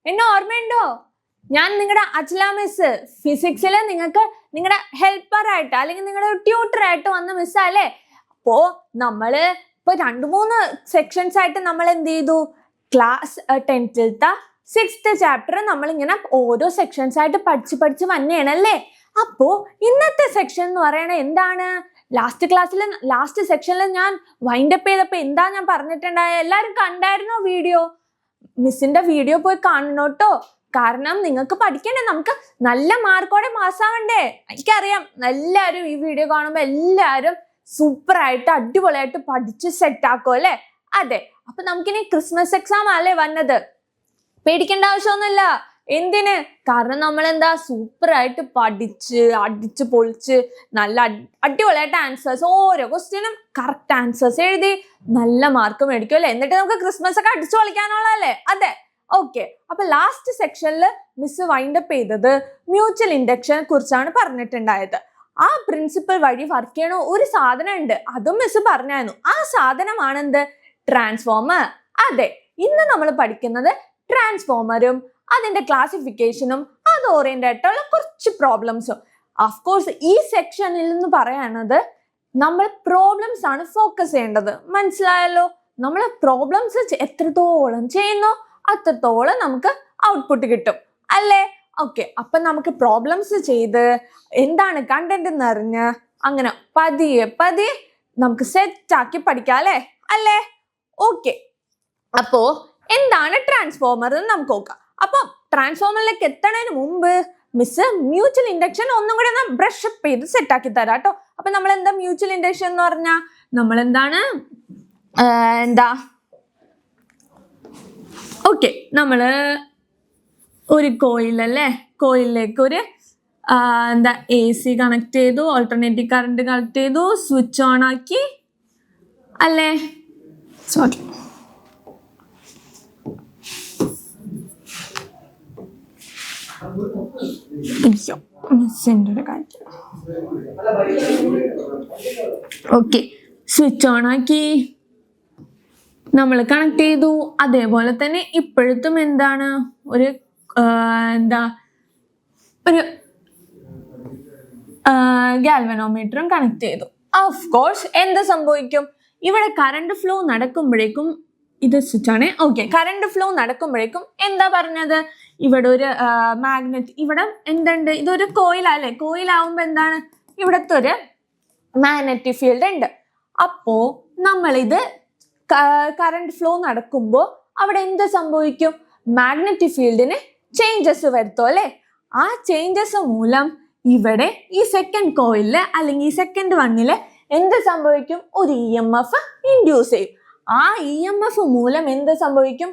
എന്നെ ഓർമ്മയുണ്ടോ? ഞാൻ നിങ്ങളുടെ അച്ഛല മിസ്, ഫിസിക്സില് നിങ്ങൾക്ക് നിങ്ങളുടെ ഹെൽപ്പറായിട്ട് അല്ലെങ്കിൽ നിങ്ങളുടെ ട്യൂട്ടറായിട്ട് വന്ന മിസ്സല്ലേ. അപ്പോ നമ്മള് ഇപ്പൊ 2-3 സെക്ഷൻസ് ആയിട്ട് നമ്മൾ എന്ത് ചെയ്തു? ക്ലാസ് 10th 6th ചാപ്റ്റർ നമ്മളിങ്ങനെ ഓരോ സെക്ഷൻസ് ആയിട്ട് പഠിച്ച് വന്നേണല്ലേ. അപ്പോ ഇന്നത്തെ സെക്ഷൻ എന്ന് പറയണ എന്താണ്? ലാസ്റ്റ് സെക്ഷനിൽ ഞാൻ വൈൻഡപ്പ് ചെയ്തപ്പോ എന്താ ഞാൻ പറഞ്ഞിട്ടുണ്ടായ? എല്ലാരും കണ്ടായിരുന്നോ വീഡിയോ? മിസ്സിന്റെ വീഡിയോ പോയി കാണണോട്ടോ. കാരണം നിങ്ങൾക്ക് പഠിക്കണ്ടേ, നമുക്ക് നല്ല മാർക്കോടെ പാസ്സാവണ്ടേ. എനിക്കറിയാം എല്ലാരും ഈ വീഡിയോ കാണുമ്പോ എല്ലാരും സൂപ്പറായിട്ട് അടിപൊളിയായിട്ട് പഠിച്ച് സെറ്റ് ആക്കും അല്ലെ. അതെ, അപ്പൊ നമുക്കിനി ക്രിസ്മസ് എക്സാം അല്ലേ വന്നത്. പേടിക്കേണ്ട ആവശ്യമൊന്നുമില്ല. എന്തിന്? കാരണം നമ്മൾ എന്താ സൂപ്പറായിട്ട് പഠിച്ച് അടിച്ച് പൊളിച്ച് നല്ല അടിപൊളിയായിട്ട് ആൻസേഴ്സ്, ഓരോ ക്വസ്റ്റ്യനും കറക്റ്റ് ആൻസേഴ്സ് എഴുതി നല്ല മാർക്ക് മേടിക്കും അല്ലെ. എന്നിട്ട് നമുക്ക് ക്രിസ്മസ് ഒക്കെ അടിച്ചു പൊളിക്കാനുള്ളതല്ലേ. അതെ, ഓക്കെ. അപ്പൊ ലാസ്റ്റ് സെക്ഷനിൽ മിസ് വൈൻഡപ്പ് ചെയ്തത് മ്യൂച്വൽ ഇൻഡക്ഷനെ കുറിച്ചാണ് പറഞ്ഞിട്ടുണ്ടായത്. ആ പ്രിൻസിപ്പിൾ വഴി വർക്ക് ചെയ്യണ ഒരു സാധനം ഉണ്ട്, അതും മിസ് പറഞ്ഞായിരുന്നു. ആ സാധനമാണ് എന്ത്? ട്രാൻസ്ഫോമർ. അതെ, ഇന്ന് നമ്മൾ പഠിക്കുന്നത് ട്രാൻസ്ഫോമറും അതിന്റെ ക്ലാസിഫിക്കേഷനും അത് ഓറിയന്റഡ് ആയിട്ടുള്ള കുറച്ച് പ്രോബ്ലംസും. അഫ്കോഴ്സ് ഈ സെക്ഷനിൽ നിന്ന് പറയണത് നമ്മൾ പ്രോബ്ലംസ് ആണ് ഫോക്കസ് ചെയ്യേണ്ടത്. മനസ്സിലായല്ലോ? നമ്മൾ പ്രോബ്ലംസ് എത്രത്തോളം ചെയ്യുന്നോ അത്രത്തോളം നമുക്ക് ഔട്ട്പുട്ട് കിട്ടും അല്ലേ. ഓക്കെ, അപ്പൊ നമുക്ക് പ്രോബ്ലംസ് ചെയ്ത് എന്താണ് കണ്ടന്റ് എന്ന് അറിഞ്ഞ് അങ്ങനെ പതിയെ നമുക്ക് സെറ്റ് ആക്കി പഠിക്കാം അല്ലേ. ഓക്കെ, അപ്പോ എന്താണ് ട്രാൻസ്ഫോമർ എന്ന് നമുക്ക് നോക്കാം. അപ്പൊ ട്രാൻസ്ഫോമറിലേക്ക് എത്തണതിന് മുമ്പ് മിസ് മ്യൂച്വൽ ഇൻഡക്ഷൻ ഒന്നും കൂടെ ഒന്ന് ബ്രഷ് അപ്പ് ചെയ്ത് സെറ്റ് ആക്കി തരാം കേട്ടോ. അപ്പൊ നമ്മൾ എന്താ മ്യൂച്വൽ ഇൻഡക്ഷൻ എന്ന് പറഞ്ഞാൽ നമ്മൾ എന്താണ് ഓക്കെ, നമ്മള് ഒരു കോയിലിലേക്ക് ഒരു AC കണക്ട് ചെയ്തു, ഓൾട്ടർനേറ്റീവ് കറണ്ട് കണക്ട് ചെയ്തു, സ്വിച്ച് ഓൺ ആക്കി അല്ലേ. സോറി, ഓക്കെ, സ്വിച്ച് ഓൺ ആക്കി നമ്മൾ കണക്ട് ചെയ്തു. അതേപോലെ തന്നെ ഇപ്പോഴത്തും എന്താണ് ഒരു ഗാൽവനോമീറ്ററും കണക്ട് ചെയ്തു. ഓഫ് കോഴ്സ് എന്ത് സംഭവിക്കും? ഇവിടെ കറണ്ട് ഫ്ലോ നടക്കുമ്പോഴേക്കും ഇത് സ്വിച്ച് ആണ്. ഓക്കെ, കറണ്ട് ഫ്ലോ നടക്കുമ്പോഴേക്കും എന്താ പറഞ്ഞത്? ഇവിടെ ഒരു മാഗ്നറ്റ്, ഇവിടെ എന്തുണ്ട്? ഇതൊരു കോയിലല്ലേ. കോയിലാവുമ്പോ എന്താണ്? ഇവിടത്തെ ഒരു മാഗ്നറ്റിക് ഫീൽഡ് ഉണ്ട്. അപ്പോ നമ്മളിത് കറണ്ട് ഫ്ലോ നടക്കുമ്പോൾ അവിടെ എന്ത് സംഭവിക്കും? മാഗ്നറ്റിക് ഫീൽഡിന് ചേഞ്ചസ് വരുത്തും അല്ലെ. ആ ചേഞ്ചസ് മൂലം ഇവിടെ ഈ സെക്കൻഡ് കോയിലില് അല്ലെങ്കിൽ ഈ സെക്കൻഡ് വണ്ണില് എന്ത് സംഭവിക്കും? ഒരു EMF ഇൻഡ്യൂസ് ചെയ്യും. ആ EMF മൂലം എന്ത് സംഭവിക്കും?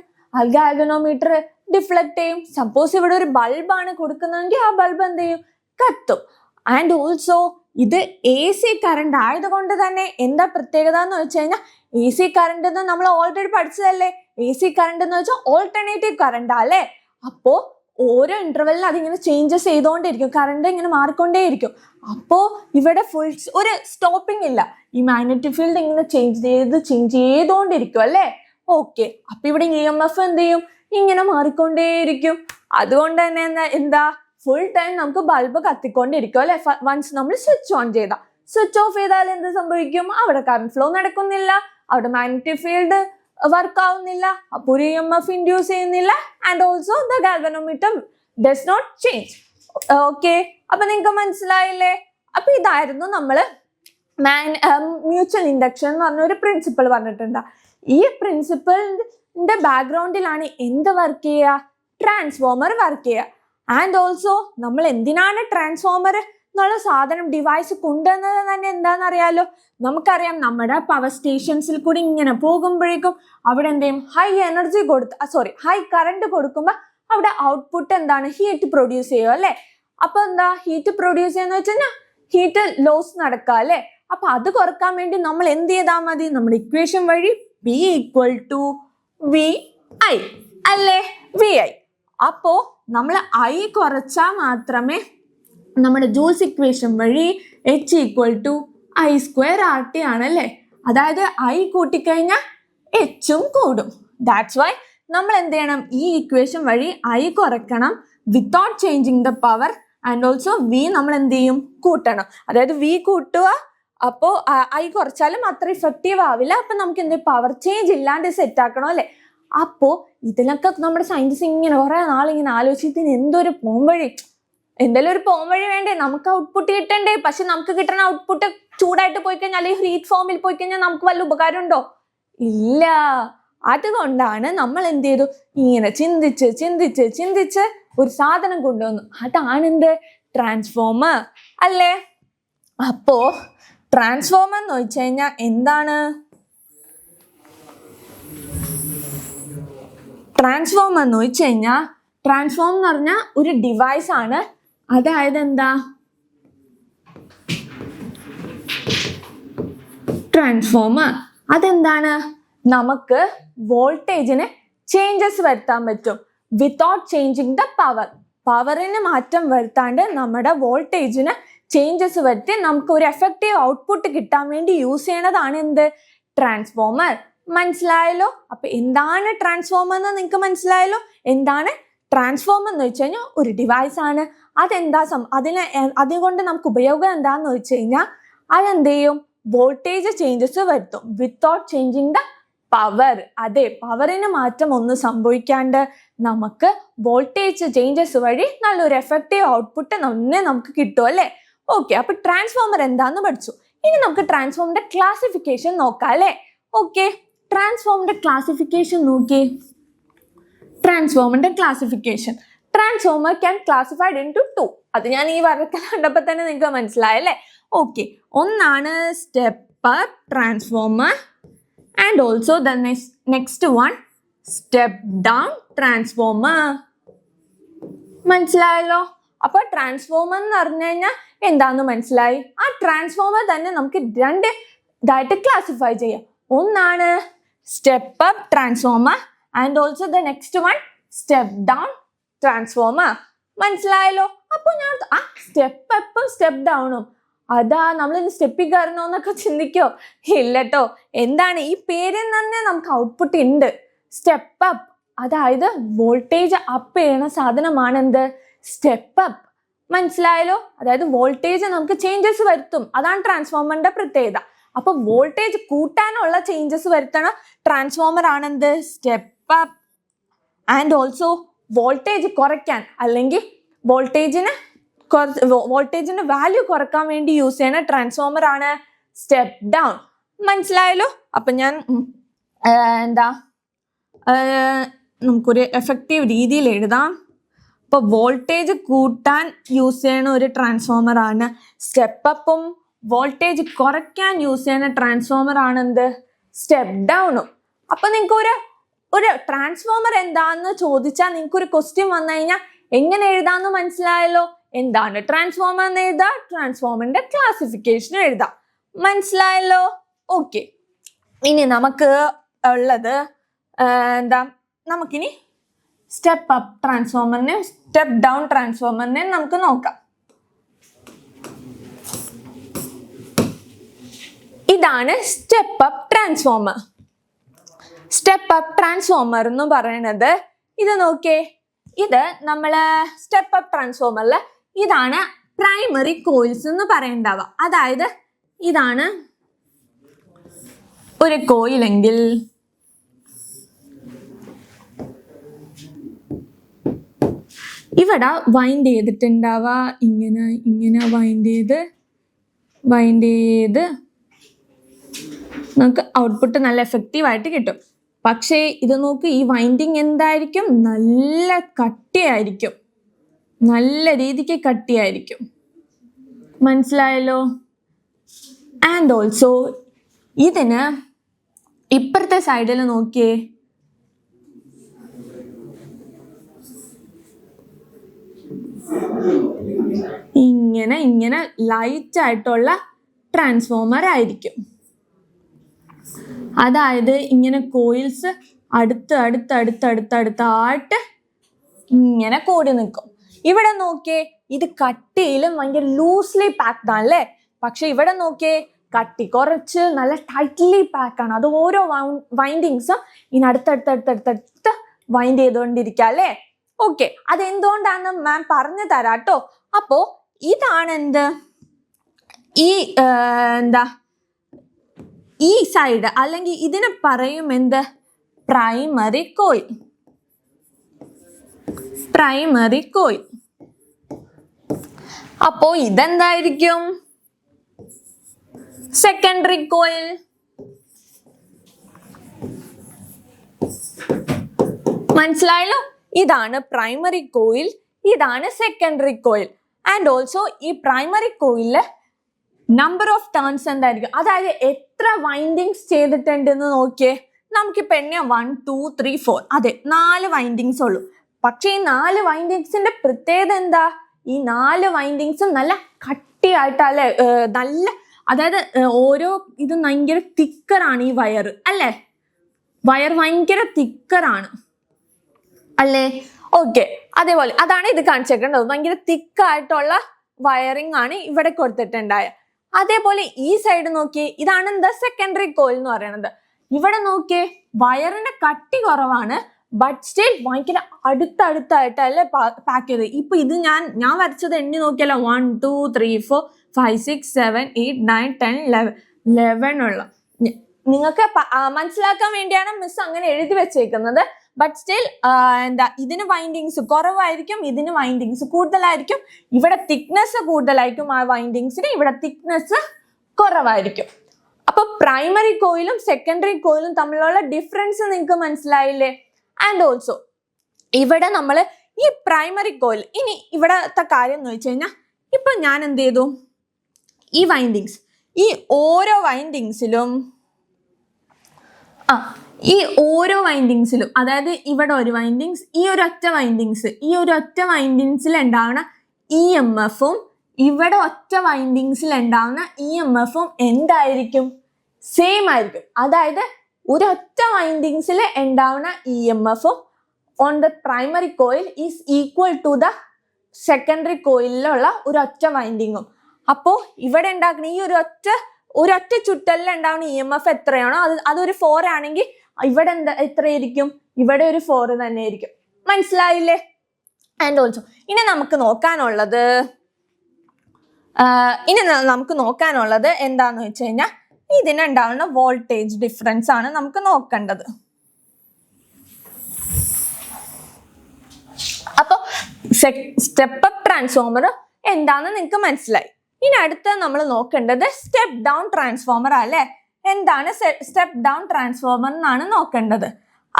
ഗാൽവനോമീറ്റർ ഡിഫ്ലക്ട് ചെയ്യും. സപ്പോസ് ഇവിടെ ഒരു ബൾബാണ് കൊടുക്കുന്നതെങ്കിൽ ആ ബൾബ് എന്ത് ചെയ്യും? കത്തും. ആൻഡ് ഓൾസോ ഇത് AC കറണ്ട് ആയതുകൊണ്ട് തന്നെ എന്താ പ്രത്യേകത എന്ന് വെച്ച് കഴിഞ്ഞാൽ, AC കറണ്ട് എന്ന് നമ്മൾ ഓൾറെഡി പഠിച്ചതല്ലേ. AC കറണ്ട് എന്ന് വെച്ചാൽ ഓൾട്ടർനേറ്റീവ് കറണ്ട് അല്ലേ. അപ്പോ ഓരോ ഇന്റർവെല്ലിൽ അതിങ്ങനെ ചേഞ്ചസ് ചെയ്തുകൊണ്ടിരിക്കും, കറണ്ട് ഇങ്ങനെ മാറിക്കൊണ്ടേയിരിക്കും. അപ്പോ ഇവിടെ ഫുൾ ഒരു സ്റ്റോപ്പിംഗ് ഇല്ല. ഈ മാഗ്നറ്റിക് ഫീൽഡ് ഇങ്ങനെ ചേഞ്ച് ചെയ്തുകൊണ്ടിരിക്കും അല്ലേ. ഓക്കെ, അപ്പൊ ഇവിടെ EMF എന്ത് ചെയ്യും? ഇങ്ങനെ മാറിക്കൊണ്ടേയിരിക്കും. അതുകൊണ്ട് തന്നെ എന്താ ഫുൾ ടൈം നമുക്ക് ബൾബ് കത്തിക്കൊണ്ടിരിക്കും അല്ലെ. വൺസ് നമ്മൾ സ്വിച്ച് ഓൺ ചെയ്താൽ, സ്വിച്ച് ഓഫ് ചെയ്താൽ എന്ത് സംഭവിക്കും? അവിടെ കറണ്ട് ഫ്ലോ നടക്കുന്നില്ല, അവിടെ മാഗ്നറ്റിക് ഫീൽഡ് വർക്ക് ആവുന്നില്ല, അപ്പൊ ഒരു EMF ഇൻഡ്യൂസ് ചെയ്യുന്നില്ല. And also the galvanometer does not change. Okay, അപ്പൊ നിങ്ങൾക്ക് മനസ്സിലായില്ലേ? അപ്പൊ ഇതായിരുന്നു നമ്മള് മ്യൂച്വൽ ഇൻഡക്ഷൻ എന്ന് പറഞ്ഞ ഒരു പ്രിൻസിപ്പിൾ പറഞ്ഞിട്ടുണ്ട്. ഈ പ്രിൻസിപ്പിളിന്റെ ബാക്ക്ഗ്രൗണ്ടിലാണ് എന്ത് വർക്ക് ചെയ്യുക? ട്രാൻസ്ഫോമർ വർക്ക് ചെയ്യുക. ആൻഡ് ഓൾസോ നമ്മൾ എന്തിനാണ് ട്രാൻസ്ഫോമർ എന്നുള്ള സാധനം ഡിവൈസ് കൊണ്ടുവന്നത് തന്നെ എന്താണെന്നറിയാലോ. നമുക്കറിയാം നമ്മുടെ പവർ സ്റ്റേഷൻസിൽ കൂടി ഇങ്ങനെ പോകുമ്പോഴേക്കും അവിടെ എന്ത് ചെയ്യും? ഹൈ കറണ്ട് കൊടുക്കുമ്പോൾ അവിടെ ഔട്ട്പുട്ട് എന്താണ്? ഹീറ്റ് പ്രൊഡ്യൂസ് ചെയ്യും അല്ലെ. അപ്പൊ എന്താ ഹീറ്റ് പ്രൊഡ്യൂസ് ചെയ്യുന്ന വെച്ച് കഴിഞ്ഞാൽ ഹീറ്റ് ലോസ് നടക്കുക അല്ലെ. അപ്പൊ അത് കുറക്കാൻ വേണ്ടി നമ്മൾ എന്ത് ചെയ്താൽ മതി? നമ്മുടെ ഇക്വേഷൻ വഴി P = VI അല്ലേ, VI. അപ്പോ നമ്മൾ I കുറച്ചാൽ മാത്രമേ നമ്മുടെ ജൂൾസ് ഇക്വേഷൻ വഴി H = I²RT ആണല്ലേ. അതായത് I കൂട്ടിക്കഴിഞ്ഞാൽ H കൂടും. ദാറ്റ്സ് വൈ നമ്മൾ എന്ത് ചെയ്യണം, ഈ ഇക്വേഷൻ വഴി I കുറയ്ക്കണം without changing the power and also V നമ്മൾ എന്ത് ചെയ്യും, കൂട്ടണം. അതായത് V കൂട്ടുക, അപ്പോൾ I കുറച്ചാലും അത്ര ഇഫക്റ്റീവ് ആവില്ല. അപ്പൊ നമുക്ക് എന്ത് പവർ ചേഞ്ച് ഇല്ലാണ്ട് സെറ്റ് ആക്കണം അല്ലെ. അപ്പോ ഇതിനൊക്കെ നമ്മുടെ സയൻറ്റിസ്റ്റ് ഇങ്ങനെ കുറെ നാളിങ്ങനെ ആലോചിച്ച് ഇതിന് എന്തൊരു പോംവഴി, എന്തെങ്കിലും ഒരു പോംവഴി വേണ്ടേ, നമുക്ക് ഔട്ട്പുട്ട് കിട്ടണ്ടേ. പക്ഷെ നമുക്ക് കിട്ടുന്ന ഔട്ട്പുട്ട് ചൂടായിട്ട് പോയി കഴിഞ്ഞാൽ അല്ലെങ്കിൽ ഹീറ്റ് ഫോമിൽ പോയി കഴിഞ്ഞാൽ നമുക്ക് വല്ല ഉപകാരം ഉണ്ടോ? ഇല്ല. അതുകൊണ്ടാണ് നമ്മൾ എന്ത് ചെയ്തു, ഇങ്ങനെ ചിന്തിച്ച് ചിന്തിച്ച് ചിന്തിച്ച് ഒരു സാധനം കൊണ്ടുവന്നു. അതാണ് എന്ത്, ട്രാൻസ്ഫോമർ അല്ലേ. അപ്പോ ട്രാൻസ്ഫോമർ എന്ന് വെച്ച് കഴിഞ്ഞാൽ എന്താണ്? ട്രാൻസ്ഫോമർ എന്ന് വെച്ച് കഴിഞ്ഞാൽ, ട്രാൻസ്ഫോം എന്ന് പറഞ്ഞാൽ ഒരു ഡിവൈസ് ആണ്. അതായത് എന്താ, ട്രാൻസ്ഫോമർ അതെന്താണ്, നമുക്ക് വോൾട്ടേജിന് ചേഞ്ചസ് വരുത്താൻ പറ്റും വിത്തൗട്ട് ചേഞ്ചിങ് ദ പവർ. പവറിന് മാറ്റം വരുത്താണ്ട് നമ്മുടെ വോൾട്ടേജിന് ചേഞ്ചസ് വരുത്തി നമുക്ക് ഒരു എഫക്റ്റീവ് ഔട്ട്പുട്ട് കിട്ടാൻ വേണ്ടി യൂസ് ചെയ്യണതാണ് എന്ത്, ട്രാൻസ്ഫോമർ. മനസ്സിലായല്ലോ? അപ്പൊ എന്താണ് ട്രാൻസ്ഫോമർ എന്ന് നിങ്ങൾക്ക് മനസ്സിലായല്ലോ. എന്താണ് ട്രാൻസ്ഫോമർ എന്ന് വെച്ച് കഴിഞ്ഞാൽ ഒരു ഡിവൈസ് ആണ്. അതെന്താ അതുകൊണ്ട് നമുക്ക് ഉപയോഗം എന്താന്ന് വെച്ച് കഴിഞ്ഞാൽ, അതെന്ത് ചെയ്യും, വോൾട്ടേജ് ചേഞ്ചസ് വരുത്തും വിത്തൗട്ട് ചേഞ്ചിങ് ദ പവർ. അതെ, പവറിന് മാറ്റം ഒന്നും സംഭവിക്കാണ്ട് നമുക്ക് വോൾട്ടേജ് ചേഞ്ചസ് വഴി നല്ലൊരു എഫക്റ്റീവ് ഔട്ട്പുട്ട് നമുക്ക് കിട്ടും അല്ലേ. ഓക്കെ, അപ്പൊ ട്രാൻസ്ഫോമർ എന്താന്ന് പഠിച്ചു. ഇനി നമുക്ക് ട്രാൻസ്ഫോമറിന്റെ ക്ലാസിഫിക്കേഷൻ നോക്കാം അല്ലേ. ഓക്കെ, ട്രാൻസ്ഫോമറിന്റെ ക്ലാസിഫിക്കേഷൻ നോക്കിയേ. ട്രാൻസ്ഫോമറിന്റെ classification, transformer can classified into 2. അത് ഞാൻ ഈ വരക്കൽ കണ്ടപ്പോൾ തന്നെ നിങ്ങൾക്ക് മനസ്സിലായല്ലേ. ഓക്കെ, ഒന്നാണ് step up transformer and also the next one step down transformer. മനസ്സിലായല്ലോ. അപ്പൊ ട്രാൻസ്ഫോമർ എന്ന് പറഞ്ഞു കഴിഞ്ഞാൽ എന്താന്ന് മനസ്സിലായി. ആ ട്രാൻസ്ഫോമർ തന്നെ നമുക്ക് രണ്ട് ഇതായിട്ട് ക്ലാസിഫൈ ചെയ്യാം. ഒന്നാണ് step up transformer and also the next one step down transformer. മനസ്സിലായല്ലോ. അപ്പൊ ഞാൻ ആ സ്റ്റെപ്പ് അപ്പും സ്റ്റെപ്പ് ഡൗണും അതാ നമ്മൾ ഇന്ന് സ്റ്റെപ്പിൽ കയറണോന്നൊക്കെ ചിന്തിക്കോ? ഇല്ലട്ടോ. എന്താണ് ഈ പേരിൽ തന്നെ നമുക്ക് ഔട്ട്പുട്ട് ഉണ്ട്. സ്റ്റെപ്പ് അപ്പ് അതായത് വോൾട്ടേജ് അപ്പ് ചെയ്യണ സാധനമാണ് എന്ത്, സ്റ്റെപ്പ് അപ്പ്. മനസ്സിലായല്ലോ. അതായത് വോൾട്ടേജ് നമുക്ക് ചേഞ്ചസ് വരുത്തും. അതാണ് ട്രാൻസ്ഫോമറിന്റെ പ്രത്യേകത. അപ്പൊ വോൾട്ടേജ് കൂട്ടാനുള്ള ചേഞ്ചസ് വരുത്തണ ട്രാൻസ്ഫോമർ ആണെന്ത്, step up. And also voltage കുറയ്ക്കാൻ അല്ലെങ്കിൽ വോൾട്ടേജിന്റെ വാല്യൂ കുറക്കാൻ വേണ്ടി യൂസ് ചെയ്യുന്ന ട്രാൻസ്ഫോമർ ആണ് സ്റ്റെപ്പ് ഡൗൺ. മനസ്സിലായല്ലോ. അപ്പൊ ഞാൻ നമുക്കൊരു എഫക്റ്റീവ് രീതിയിൽ എഴുതാം. ഇപ്പൊ വോൾട്ടേജ് കൂട്ടാൻ യൂസ് ചെയ്യുന്ന ഒരു ട്രാൻസ്ഫോമർ ആണ് സ്റ്റെപ്പ് അപ്പും വോൾട്ടേജ് കുറയ്ക്കാൻ യൂസ് ചെയ്യുന്ന ട്രാൻസ്ഫോമർ ആണ് എന്ത്, സ്റ്റെപ്പ് ഡൗണും. അപ്പൊ നിങ്ങൾക്ക് ഒരു ട്രാൻസ്ഫോമർ എന്താന്ന് ചോദിച്ചാൽ നിങ്ങൾക്ക് ഒരു ക്വസ്റ്റ്യൻ വന്നു കഴിഞ്ഞാൽ എങ്ങനെ എഴുതാന്ന് മനസ്സിലായല്ലോ. എന്താണ് ട്രാൻസ്ഫോമർ എന്ന് എഴുതാ, ട്രാൻസ്ഫോമറിന്റെ ക്ലാസിഫിക്കേഷൻ എഴുതാം. മനസ്സിലായല്ലോ. ഓക്കെ, ഇനി നമുക്ക് ഉള്ളത് നമുക്കിനി സ്റ്റെപ്പ് അപ്പ് ട്രാൻസ്ഫോമറിനെ സ്റ്റെപ്പ് ഡൗൺ ട്രാൻസ്ഫോമറിനെ നമുക്ക് നോക്കാം. ഇതാണ് step up transformer. Step up transformer എന്ന് പറയുന്നത് ഇത് നോക്കിയേ. ഇത് നമ്മള് സ്റ്റെപ്പ് അപ്പ് ട്രാൻസ്ഫോമറിൽ ഇതാണ് പ്രൈമറി കോയിൽസ് എന്ന് പറയണ്ടാവുക. അതായത് ഇതാണ് ഒരു കോയിലെങ്കിൽ ഇവിടെ വൈൻഡ് ചെയ്തിട്ടുണ്ടാവുക. ഇങ്ങനെ വൈൻഡ് ചെയ്ത് നമുക്ക് ഔട്ട്പുട്ട് നല്ല എഫക്റ്റീവായിട്ട് കിട്ടും. പക്ഷേ ഇത് നോക്ക്, ഈ വൈൻഡിങ് എന്തായിരിക്കും, നല്ല കട്ടിയായിരിക്കും, നല്ല രീതിക്ക് കട്ടിയായിരിക്കും. മനസ്സിലായല്ലോ. ആൻഡ് ഓൾസോ ഇതിന് ഇപ്പുറത്തെ സൈഡിൽ നോക്കിയേ, ഇങ്ങനെ ലൈറ്റ് ആയിട്ടുള്ള ട്രാൻസ്ഫോമർ ആയിരിക്കും. അതായത് ഇങ്ങനെ കോയിൽസ് അടുത്തായിട്ട് ഇങ്ങനെ കൂടി നിൽക്കും. ഇവിടെ നോക്കിയേ, ഇത് കട്ടിയിലും ഭയങ്കര ലൂസ്ലി പാക്ഡ് ആണല്ലേ. പക്ഷെ ഇവിടെ നോക്കിയേ, കട്ടി കുറച്ച് നല്ല ടൈറ്റ്ലി പാക്ക് ആണ്. അത് ഓരോ വൈൻഡിങ്സും ഇനി അടുത്തടുത്ത് വൈൻഡ് ചെയ്തുകൊണ്ടിരിക്കുക അല്ലേ? ഓക്കെ, അതെന്തുകൊണ്ടാണെന്ന് മാം പറഞ്ഞു തരാട്ടോ. അപ്പോ ഇതാണ് എന്ത്, ഈ ഈ സൈഡ് അല്ലെങ്കിൽ ഇതിനെ പറയും എന്ത്, പ്രൈമറി കോയിൽ. Primary coil. അപ്പോ ഇതെന്തായിരിക്കും, സെക്കൻഡറി കോയിൽ. മനസ്സിലായല്ലോ? ഇതാണ് പ്രൈമറി കോയിൽ, ഇതാണ് സെക്കൻഡറി കോയിൽ. ആൻഡ് ഓൾസോ ഈ പ്രൈമറി കോയിലില് നമ്പർ ഓഫ് ടേൺസ് എന്തായിരിക്കും, അതായത് എത്ര വൈൻഡിങ്സ് ചെയ്തിട്ടുണ്ടെന്ന് നോക്കിയേ. നമുക്കിപ്പോ എണ്ണ 1 2 3 4, അതെ 4 വൈൻഡിങ്സ് ഉള്ളൂ. പക്ഷെ ഈ 4 വൈൻഡിങ്സിന്റെ പ്രത്യേകത എന്താ, ഈ 4 വൈൻഡിങ്സും നല്ല കട്ടിയായിട്ടല്ലേ, നല്ല, അതായത് ഓരോ ഇതും ഭയങ്കര തിക്കറാണ് ഈ വയർ അല്ലേ, വയർ ഭയങ്കര തിക്കറാണ് അല്ലേ? ഓക്കെ, അതേപോലെ അതാണ് ഇത് കാണിച്ചേക്കേണ്ടത്, ഭയങ്കര തിക്കായിട്ടുള്ള വയറിംഗ് ആണ് ഇവിടെ കൊടുത്തിട്ടുണ്ടായ. അതേപോലെ ഈ സൈഡ് നോക്കിയേ, ഇതാണ് എന്താ സെക്കൻഡറി കോയിൽ എന്ന് പറയുന്നത്. ഇവിടെ നോക്കിയേ, വയറിന്റെ കട്ടി കുറവാണ്, ബട്ട് സ്റ്റിൽ ഭയങ്കര അടുത്തടുത്തായിട്ടല്ലേ പാക്ക് ചെയ്ത്. ഇപ്പൊ ഇത് ഞാൻ വരച്ചത് എണ്ണി നോക്കിയല്ലോ, 1 2 3 4 5 6 7 8 9 10 11 ഉള്ള. നിങ്ങൾക്ക് മനസ്സിലാക്കാൻ വേണ്ടിയാണ് മിസ് അങ്ങനെ എഴുതി വെച്ചേക്കുന്നത്. ബട്ട് സ്റ്റിൽ ഇതിന് വൈൻഡിങ്സ് കുറവായിരിക്കും, ഇതിന് വൈൻഡിങ്സ് കൂടുതലായിരിക്കും. ഇവിടെ തിക്നെസ് കൂടുതലായിരിക്കും ആ വൈൻഡിങ്സിന്, ഇവിടെ തിക്നെസ് കുറവായിരിക്കും. അപ്പൊ പ്രൈമറി കോയിലും സെക്കൻഡറി കോയിലും തമ്മിലുള്ള ഡിഫറൻസ് നിങ്ങൾക്ക് മനസ്സിലായില്ലേ? ആൻഡ് ഓൾസോ ഇവിടെ നമ്മൾ ഈ പ്രൈമറി കോയിൽ, ഇനി ഇവിടത്തെ കാര്യം എന്ന് വെച്ച് കഴിഞ്ഞാൽ, ഇപ്പൊ ഞാൻ എന്ത് ചെയ്തു, ഈ വൈൻഡിങ്സ്, ഈ ഓരോ വൈൻഡിങ്സിലും അതായത് ഇവിടെ ഒരു വൈൻഡിങ്സ്, ഈ ഒരു ഒറ്റ വൈൻഡിങ്സിൽ ഉണ്ടാവുന്ന EMF-ഉം ഇവിടെ ഒറ്റ വൈൻഡിങ്സിൽ ഉണ്ടാവുന്ന EMF-ഉം എന്തായിരിക്കും, സെയിം ആയിരിക്കും. അതായത് ഒരൊറ്റ വൈൻഡിങ്സിൽ ഉണ്ടാവുന്ന EMF-ഉം on the primary coil is equal to the secondary കോയിലുള്ള ഒരൊറ്റ വൈൻഡിങ്ങും. അപ്പോ ഇവിടെ ഉണ്ടാക്കുന്ന ഈ ഒരൊറ്റ ചുറ്റലിൽ ഉണ്ടാവുന്ന EMF എത്രയാണോ അതൊരു 4 ആണെങ്കിൽ ഇവിടെ എത്രയായിരിക്കും, ഇവിടെ ഒരു 4 തന്നെ ആയിരിക്കും. മനസ്സിലായില്ലേ? ആൻഡ് ഓൾസോ ഇനി നമുക്ക് നോക്കാനുള്ളത് എന്താന്ന് വെച്ച് കഴിഞ്ഞാൽ, ഇതിനുണ്ടാവുന്ന വോൾട്ടേജ് ഡിഫറൻസ് ആണ് നമുക്ക് നോക്കേണ്ടത്. അപ്പൊ സ്റ്റെപ്പ് അപ്പ് ട്രാൻസ്ഫോമർ എന്താന്ന് നിങ്ങൾക്ക് മനസ്സിലായി. ഇനി അടുത്ത നമ്മൾ നോക്കേണ്ടത് സ്റ്റെപ്പ് ഡൗൺ ട്രാൻസ്ഫോമർ അല്ലേ. എന്താണ് സ്റ്റെപ്പ് ഡൗൺ ട്രാൻസ്ഫോമർ എന്നാണ് നോക്കേണ്ടത്.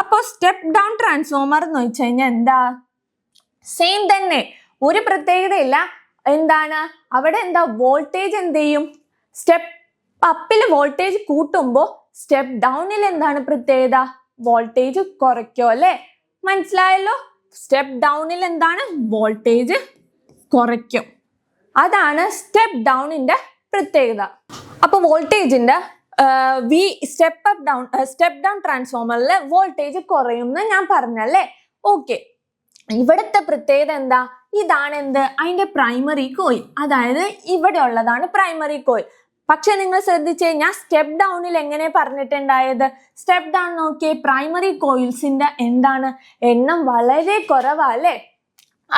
അപ്പോൾ സ്റ്റെപ്പ് ഡൗൺ ട്രാൻസ്ഫോമർ എന്ന് വെച്ച് കഴിഞ്ഞാൽ എന്താ, സെയിം തന്നെ, ഒരു പ്രത്യേകതയില്ല. എന്താണ് അവിടെ വോൾട്ടേജ് എന്ത് ചെയ്യും, സ്റ്റെപ്പ് അപ്പിൽ വോൾട്ടേജ് കൂട്ടുമ്പോൾ സ്റ്റെപ്പ് ഡൗണിൽ എന്താണ് പ്രത്യേകത, വോൾട്ടേജ് കുറയ്ക്കും അല്ലേ. മനസ്സിലായല്ലോ? സ്റ്റെപ്പ് ഡൗണിൽ എന്താണ്, വോൾട്ടേജ് കുറയ്ക്കും. അതാണ് സ്റ്റെപ്പ് ഡൗണിന്റെ പ്രത്യേകത. അപ്പൊ വോൾട്ടേജിന്റെ സ്റ്റെപ്പ് ഡൗൺ ട്രാൻസ്ഫോമറിൽ വോൾട്ടേജ് കുറയും എന്ന് ഞാൻ പറഞ്ഞല്ലേ. ഓക്കെ, ഇവിടുത്തെ പ്രത്യേകത എന്താ, ഇതാണ് അതിന്റെ പ്രൈമറി കോയിൽ, അതായത് ഇവിടെ ഉള്ളതാണ് പ്രൈമറി കോയിൽ. പക്ഷെ നിങ്ങൾ ശ്രദ്ധിച്ചു കഴിഞ്ഞാൽ സ്റ്റെപ്പ് ഡൗണിൽ എങ്ങനെ പറഞ്ഞിട്ടുണ്ടായത്, സ്റ്റെപ്പ് ഡൗൺ നോക്കിയേ, പ്രൈമറി കോയിൽസിന്റെ എണ്ണം വളരെ കുറവാ അല്ലേ.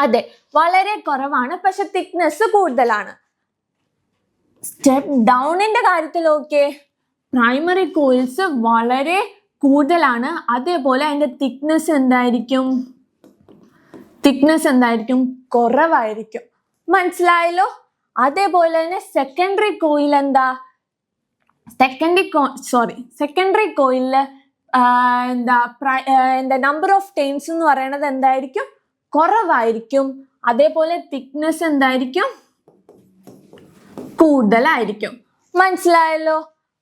അതെ, വളരെ കുറവാണ്, പക്ഷെ തിക്നെസ് കൂടുതലാണ്. സ്റ്റെപ്പ് ഡൗണിന്റെ കാര്യത്തിൽ ഓക്കെ, പ്രൈമറി കോയിൽസ് വളരെ കൂടുതലാണ്, അതേപോലെ അതിന്റെ തിക്നെസ് എന്തായിരിക്കും, കുറവായിരിക്കും. മനസ്സിലായല്ലോ? അതേപോലെ തന്നെ സെക്കൻഡറി കോയിൽ സെക്കൻഡറി കോയിലില് നമ്പർ ഓഫ് ടേൺസ് എന്ന് പറയുന്നത് എന്തായിരിക്കും, കുറവായിരിക്കും. അതേപോലെ തിക്നെസ് എന്തായിരിക്കും, കൂടുതലായിരിക്കും. മനസ്സിലായല്ലോ?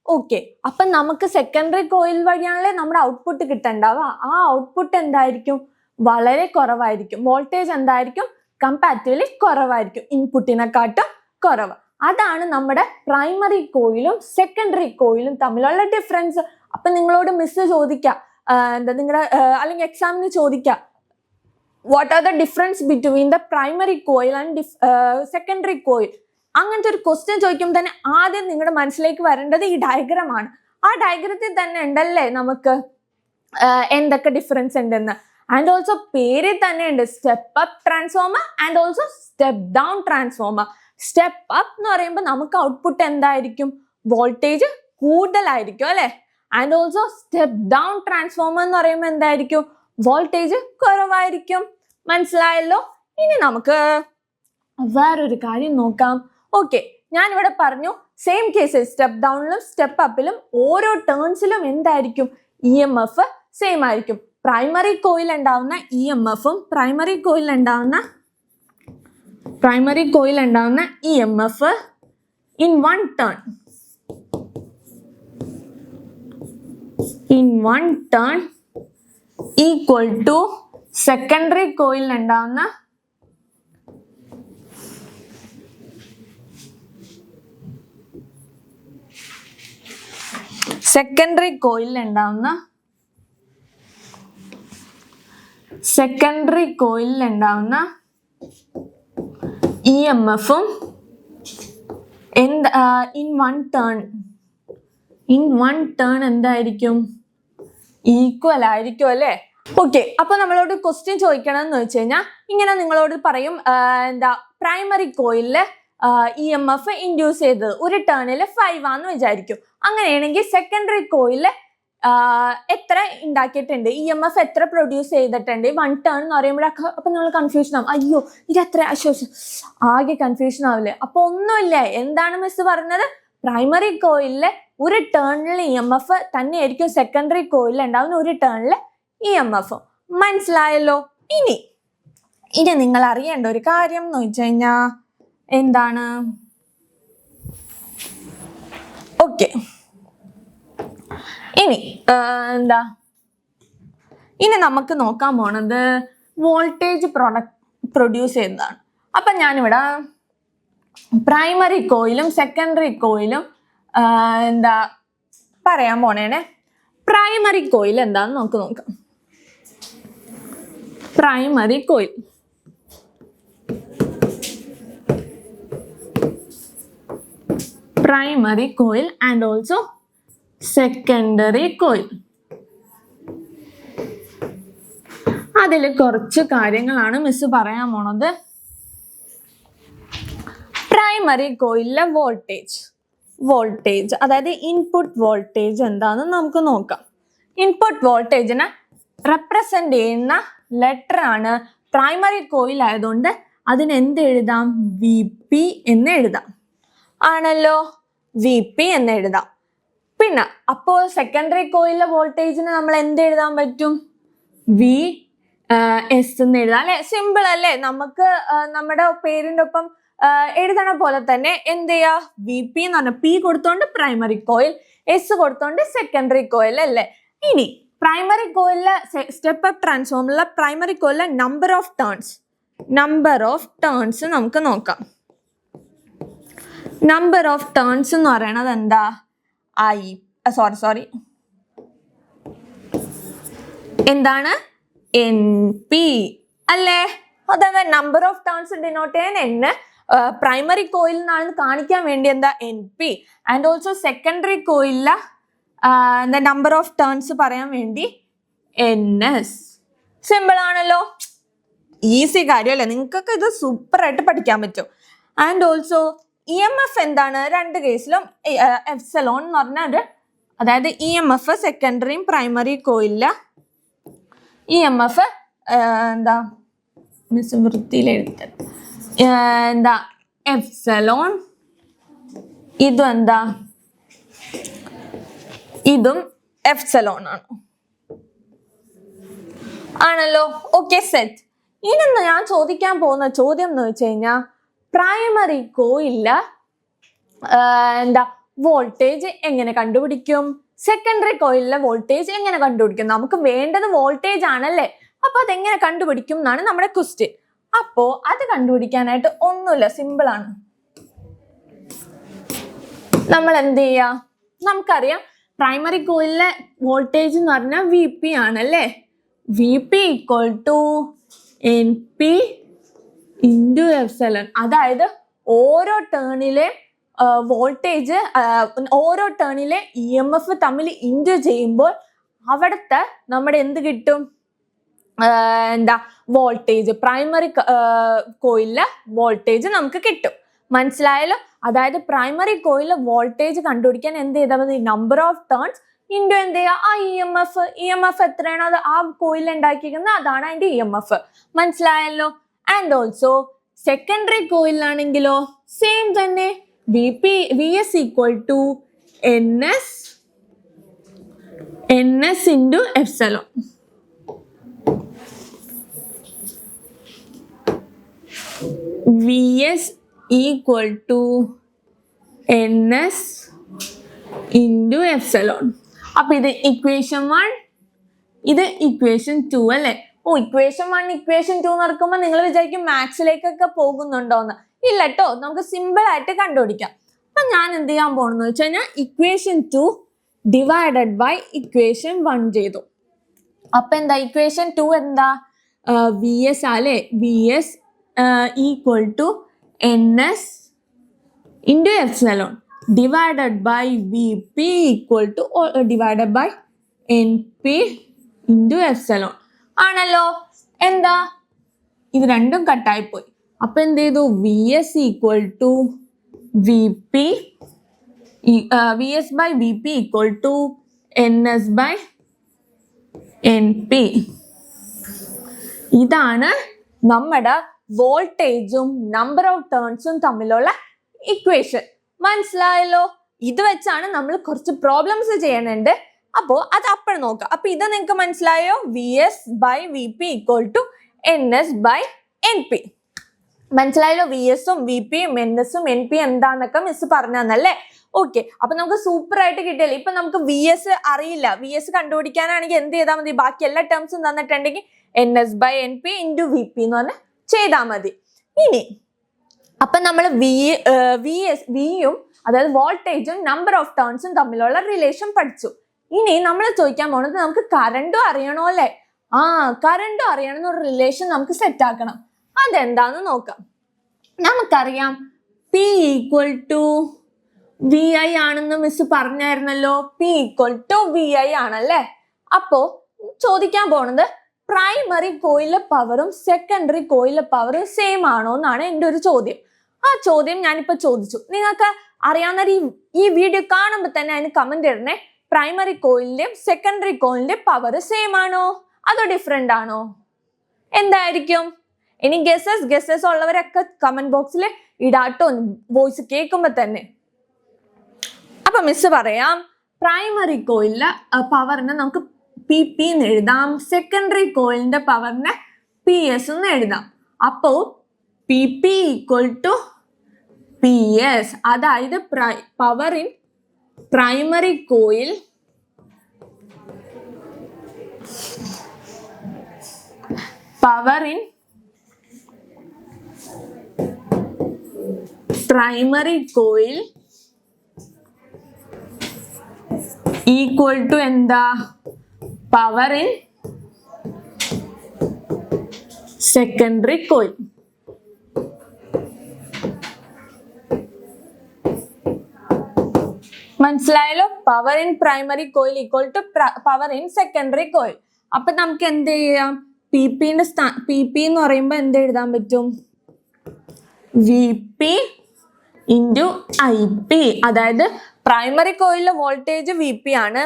ഓക്കെ, അപ്പൊ നമുക്ക് സെക്കൻഡറി കോയിൽ വഴിയാണല്ലേ നമ്മുടെ ഔട്ട്പുട്ട് കിട്ടണ്ടാവുക. ആ ഔട്ട്പുട്ട് എന്തായിരിക്കും, വളരെ കുറവായിരിക്കും. വോൾട്ടേജ് എന്തായിരിക്കും, കമ്പാരിറ്റീവ്ലി കുറവായിരിക്കും, ഇൻപുട്ടിനെക്കാട്ടും കുറവ്. അതാണ് നമ്മുടെ പ്രൈമറി കോയിലും സെക്കൻഡറി കോയിലും തമ്മിലുള്ള ഡിഫറൻസ്. അപ്പൊ നിങ്ങളോട് മിസ് ചോദിക്കാം, അല്ലെങ്കിൽ എക്സാമിന് ചോദിക്കാം, what are the difference between the primary coil and secondary coil. അങ്ങനത്തെ ഒരു ക്വസ്റ്റ്യൻ ചോദിക്കുമ്പോൾ തന്നെ ആദ്യം നിങ്ങളുടെ മനസ്സിലേക്ക് വരേണ്ടത് ഈ ഡയഗ്രാമാണ്. ആ ഡയഗ്രത്തിൽ തന്നെ ഉണ്ടല്ലേ നമുക്ക് എന്തൊക്കെ ഡിഫറൻസ് ഉണ്ടെന്ന്. ആൻഡ് ഓൾസോ പേരിൽ തന്നെ ഉണ്ട് step up transformer and also step down transformer. Step up എന്ന് പറയുമ്പോൾ നമുക്ക് ഔട്ട്പുട്ട് എന്തായിരിക്കും, വോൾട്ടേജ് കൂടുതലായിരിക്കും അല്ലെ. And also step down transformer എന്ന് പറയുമ്പോൾ എന്തായിരിക്കും, വോൾട്ടേജ് കുറവായിരിക്കും. മനസ്സിലായല്ലോ. ഇനി നമുക്ക് വേറൊരു കാര്യം നോക്കാം. ഓക്കെ, ഞാനിവിടെ പറഞ്ഞു സെയിം കേസ് സ്റ്റെപ്പ് ഡൗണിലും സ്റ്റെപ്പ് അപ്പിലും ഓരോ ടേൺസിലും എന്തായിരിക്കും, EMF സെയിം ആയിരിക്കും. പ്രൈമറി കോയിൽ ഉണ്ടാവുന്ന EMFും പ്രൈമറി കോയിൽ ഉണ്ടാവുന്ന EMF in one turn equal to secondary coil ഉണ്ടാവുന്ന EMFും in one turn എന്തായിരിക്കും, ഈക്വൽ ആയിരിക്കും അല്ലെ. ഓക്കെ, അപ്പൊ നമ്മളോട് ക്വസ്റ്റ്യൻ ചോദിക്കണം എന്ന് വെച്ച് കഴിഞ്ഞാൽ ഇങ്ങനെ നിങ്ങളോട് പറയും, പ്രൈമറി കോയിലില് EMF ഇൻഡ്യൂസ് ചെയ്തത് ഒരു ടേണിൽ 5 ആണെന്ന് വിചാരിക്കും. അങ്ങനെയാണെങ്കിൽ സെക്കൻഡറി കോയില് എത്ര ഉണ്ടാക്കിയിട്ടുണ്ട്, EMF എത്ര പ്രൊഡ്യൂസ് ചെയ്തിട്ടുണ്ട് 1 ടേൺ എന്ന് പറയുമ്പോഴൊക്കെ അപ്പൊ നിങ്ങൾ കൺഫ്യൂഷൻ ആവും. അയ്യോ ഇത് എത്ര, ആകെ കൺഫ്യൂഷൻ ആവില്ലേ. അപ്പൊ ഒന്നുമില്ല, എന്താണ് മിസ് പറഞ്ഞത്, പ്രൈമറി കോയിലില് ഒരു ടേണിൽ EMF തന്നെയായിരിക്കും സെക്കൻഡറി കോയിലിൽ ഉണ്ടാവുന്ന ഒരു ടേണില് EMF. മനസ്സിലായല്ലോ. ഇനി നിങ്ങൾ അറിയേണ്ട ഒരു കാര്യം എന്ന് വെച്ച് കഴിഞ്ഞാ എന്താണ്, ഓക്കെ ഇനി നമുക്ക് നോക്കാൻ പോണത് വോൾട്ടേജ് പ്രൊഡ്യൂസ് ചെയ്യുന്നതാണ്. അപ്പൊ ഞാനിവിടെ പ്രൈമറി കോയിലും സെക്കൻഡറി കോയിലും പറയാൻ പോണേനെ. പ്രൈമറി കോയിൽ എന്താന്ന് നമുക്ക് നോക്കാം. Primary coil and also secondary coil. അതിൽ കുറച്ച് കാര്യങ്ങളാണ് മിസ് പറയാൻ പോണത്. പ്രൈമറി കോയിലിലെ വോൾട്ടേജ് അതായത് ഇൻപുട്ട് വോൾട്ടേജ് എന്താണെന്ന് നമുക്ക് നോക്കാം. ഇൻപുട്ട് വോൾട്ടേജിനെ റെപ്രസെന്റ് ചെയ്യുന്ന ലെറ്റർ ആണ്. പ്രൈമറി കോയിൽ ആയതുകൊണ്ട് അതിന് എന്ത് എഴുതാം, VP എന്ന് എഴുതാം. ആണല്ലോ, VP എന്ന് എഴുതാം. പിന്നെ അപ്പോൾ സെക്കൻഡറി കോയിലിലെ വോൾട്ടേജിന് നമ്മൾ എന്ത് എഴുതാൻ പറ്റും, VS എന്ന് എഴുതാം അല്ലെ. സിമ്പിൾ അല്ലേ. നമുക്ക് നമ്മുടെ പേരിന്റെ ഒപ്പം എഴുതണ പോലെ തന്നെ എന്ത് ചെയ്യാ, VP എന്ന് പറഞ്ഞ P കൊടുത്തോണ്ട് പ്രൈമറി കോയിൽ, S കൊടുത്തോണ്ട് സെക്കൻഡറി കോയിൽ അല്ലേ. ഇനി പ്രൈമറി കോയിലിലെ സ്റ്റെപ്പ് അപ്പ് ട്രാൻസ്ഫോമറിലെ പ്രൈമറി കോയിലിലെ നമ്പർ ഓഫ് ടേൺസ് നമുക്ക് നോക്കാം. നമ്പർ ഓഫ് ടേൺസ് എന്ന് പറയണത് എന്താ, എന്താണ്, NP അല്ലേ. അതായത് നമ്പർ ഓഫ് ടേൺസ് ഡിനോട്ട് ചെയ്യാൻ N, പ്രൈമറി കോയിൽ നിന്നാണെന്ന് കാണിക്കാൻ വേണ്ടി എന്താ NP, ആൻഡ് ഓൾസോ സെക്കൻഡറി കോയിലിലെ നമ്പർ ഓഫ് ടേൺസ് പറയാൻ വേണ്ടി NS. സിമ്പിൾ ആണല്ലോ, ഈസി കാര്യമല്ലേ. നിങ്ങൾക്കൊക്കെ ഇത് സൂപ്പർ ആയിട്ട് പഠിക്കാൻ പറ്റും. ആൻഡ് ഓൾസോ EMF എന്താണ്, രണ്ട് കേസിലും എപ്സിലോൺ എന്ന് പറഞ്ഞ അതായത് EMF സെക്കൻഡറിയും പ്രൈമറി കോയിലിലെ EMF മിസ് വൃത്തിയിൽ എഴുതി എപ്സിലോൺ, ഇതും എപ്സിലോൺ ആണല്ലോ. Okay, set. ഇനി ഞാൻ ചോദിക്കാൻ പോകുന്ന ചോദ്യം എന്ന് വെച്ച് കഴിഞ്ഞാൽ പ്രൈമറി കോയിലില് വോൾട്ടേജ് എങ്ങനെ കണ്ടുപിടിക്കും, സെക്കൻഡറി കോയിലിലെ വോൾട്ടേജ് എങ്ങനെ കണ്ടുപിടിക്കും. നമുക്ക് വേണ്ടത് വോൾട്ടേജ് ആണല്ലേ. അപ്പൊ അതെങ്ങനെ കണ്ടുപിടിക്കും എന്നാണ് നമ്മുടെ ക്വസ്റ്റ്യൻ. അപ്പോ അത് കണ്ടുപിടിക്കാനായിട്ട് ഒന്നുമില്ല, സിമ്പിൾ ആണ്. നമ്മൾ എന്ത് ചെയ്യാ, നമുക്കറിയാം പ്രൈമറി കോയിലിലെ വോൾട്ടേജ് എന്ന് പറഞ്ഞാൽ VP ആണല്ലേ. VP equal to NP into epsilon. അതായത് ഓരോ ടേണിലെ വോൾട്ടേജ്, ഓരോ ടേണിലെ EMF തമ്മിൽ ഇൻറ്റു ചെയ്യുമ്പോൾ അവിടുത്തെ നമ്മുടെ എന്ത് കിട്ടും, എന്താ വോൾട്ടേജ്, പ്രൈമറി കോയിലിലെ വോൾട്ടേജ് നമുക്ക് കിട്ടും. മനസ്സിലായല്ലോ? അതായത് പ്രൈമറി കോയിലിലെ വോൾട്ടേജ് കണ്ടുപിടിക്കാൻ എന്ത് ചെയ്താൽ മതി? നമ്പർ ഓഫ് ടേൺസ് ഇൻറ്റു എന്ത് ചെയ്യുക? ആ ഇ എം എഫ് എത്രയാണോ അത് ആ കോയിൽ ഉണ്ടാക്കിയിരിക്കുന്നത് അതാണ് അതിന്റെ EMF. മനസ്സിലായല്ലോ? ആൻഡ് ഓൾസോ സെക്കൻഡറി കോയിലാണെങ്കിലോ സെയിം തന്നെ, V S equal to NS into epsilon. Vs equal to NS into epsilon. അപ്പൊ ഇത് ഇക്വേഷൻ 1, ഇത് ഇക്വേഷൻ 2 അല്ലേ? ഇക്വേഷൻ 1 ഇക്വേഷൻ 2 നടക്കുമ്പോൾ നിങ്ങൾ വിചാരിക്കും മാത്സിലേക്കൊക്കെ പോകുന്നുണ്ടോന്ന്. ഇല്ല കേട്ടോ, നമുക്ക് സിമ്പിൾ ആയിട്ട് കണ്ടുപിടിക്കാം. അപ്പൊ ഞാൻ എന്ത് ചെയ്യാൻ പോണെന്ന് വെച്ച് കഴിഞ്ഞാൽ ഇക്വേഷൻ 2 ഡിവൈഡഡ് ബൈ ഇക്വേഷൻ 1 ചെയ്തു. അപ്പൊ എന്താ ഇക്വേഷൻ 2 എന്താ? VS അല്ലേ? VS equal to NS into epsilon divided by VP equal to divided by NP into epsilon ആണല്ലോ. എന്താ ഇത് രണ്ടും കട്ടായി പോയി. അപ്പൊ എന്ത് ചെയ്തു? VS equal to VP, VS by VP equal to NS by NP. ഇതാണ് നമ്മുടെ വോൾട്ടേജും നമ്പർ ഓഫ് ടേൺസും തമ്മിലുള്ള ഇക്വേഷൻ. മനസ്സിലായല്ലോ? ഇത് വെച്ചാണ് നമ്മൾ കുറച്ച് പ്രോബ്ലംസ് ചെയ്യാനുണ്ട്. അപ്പോ അത് അപ്പോൾ നോക്കാം. അപ്പൊ ഇത് നിങ്ങൾക്ക് മനസ്സിലായോ? VS by VP equal to NS by NP. മനസ്സിലായല്ലോ? VS-ഉം VP-യും NS-ഉം NP എന്താന്നൊക്കെ മിസ് പറഞ്ഞു തന്നല്ലേ? ഓക്കെ, അപ്പൊ നമുക്ക് സൂപ്പർ ആയിട്ട് കിട്ടിയല്ലേ. ഇപ്പൊ നമുക്ക് VS അറിയില്ല. VS കണ്ടുപിടിക്കാനാണെങ്കിൽ എന്ത് ചെയ്താൽ മതി? ബാക്കി എല്ലാ ടേംസും തന്നിട്ടുണ്ടെങ്കിൽ NS by NP into VP എന്ന് പറഞ്ഞാൽ ചെയ്താൽ മതി. ഇനി അപ്പൊ നമ്മൾ വിയും അതായത് വോൾട്ടേജും നമ്പർ ഓഫ് ടേൺസും തമ്മിലുള്ള റിലേഷൻ പഠിച്ചു. ഇനി നമ്മൾ ചോദിക്കാൻ പോകുന്നത് നമുക്ക് കറണ്ടും അറിയണോ അല്ലേ? കറണ്ടും അറിയണമെന്ന ഒരു റിലേഷൻ നമുക്ക് സെറ്റ് ആക്കണം. അതെന്താന്ന് നോക്കാം. നമുക്കറിയാം P ഈക്വൽ ടു VI ആണെന്ന് മിസ് പറഞ്ഞായിരുന്നല്ലോ. P ഈക്വൽ ടു VI ആണല്ലേ? അപ്പോ ചോദിക്കാൻ പോണത് പ്രൈമറി കോയിലെ പവറും സെക്കൻഡറി കോയിലെ പവറും സെയിം ആണോ എന്നാണ് എൻ്റെ ഒരു ചോദ്യം. ആ ചോദ്യം ഞാനിപ്പോ ചോദിച്ചു. നിങ്ങൾക്ക് അറിയാവുന്ന ഈ വീഡിയോ കാണുമ്പോൾ തന്നെ അതിന് കമന്റ് ഇടണേ. പ്രൈമറി കോയിലിന്റെയും സെക്കൻഡറി കോയിലിന്റെയും പവർ സെയിം ആണോ അതോ ഡിഫറെന്റ് ആണോ? എന്തായിരിക്കും? ഇനി ഗസസ് ഉള്ളവരൊക്കെ കമന്റ് ബോക്സിൽ ഇടാട്ടോ, വോയിസ് കേൾക്കുമ്പോ തന്നെ. അപ്പൊ മിസ് പറയാം, പ്രൈമറി കോയിലിലെ പവറിനെ നമുക്ക് PP എന്ന് എഴുതാം, സെക്കൻഡറി കോയിലിന്റെ പവറിനെ PS എന്ന് എഴുതാം. അപ്പോ PP ഈക്വൽ ടു PS, അതായത് power in primary coil equal to എന്താ? Power in secondary coil. മനസ്സിലായല്ലോ? Power in primary coil equal to power in secondary coil. അപ്പൊ നമുക്ക് എന്ത് ചെയ്യാം? PP എന്ന് പറയുമ്പോ എന്ത് എഴുതാൻ പറ്റും? VP into IP. അതായത് പ്രൈമറി കോയിലിലെ വോൾട്ടേജ് VP ആണ്,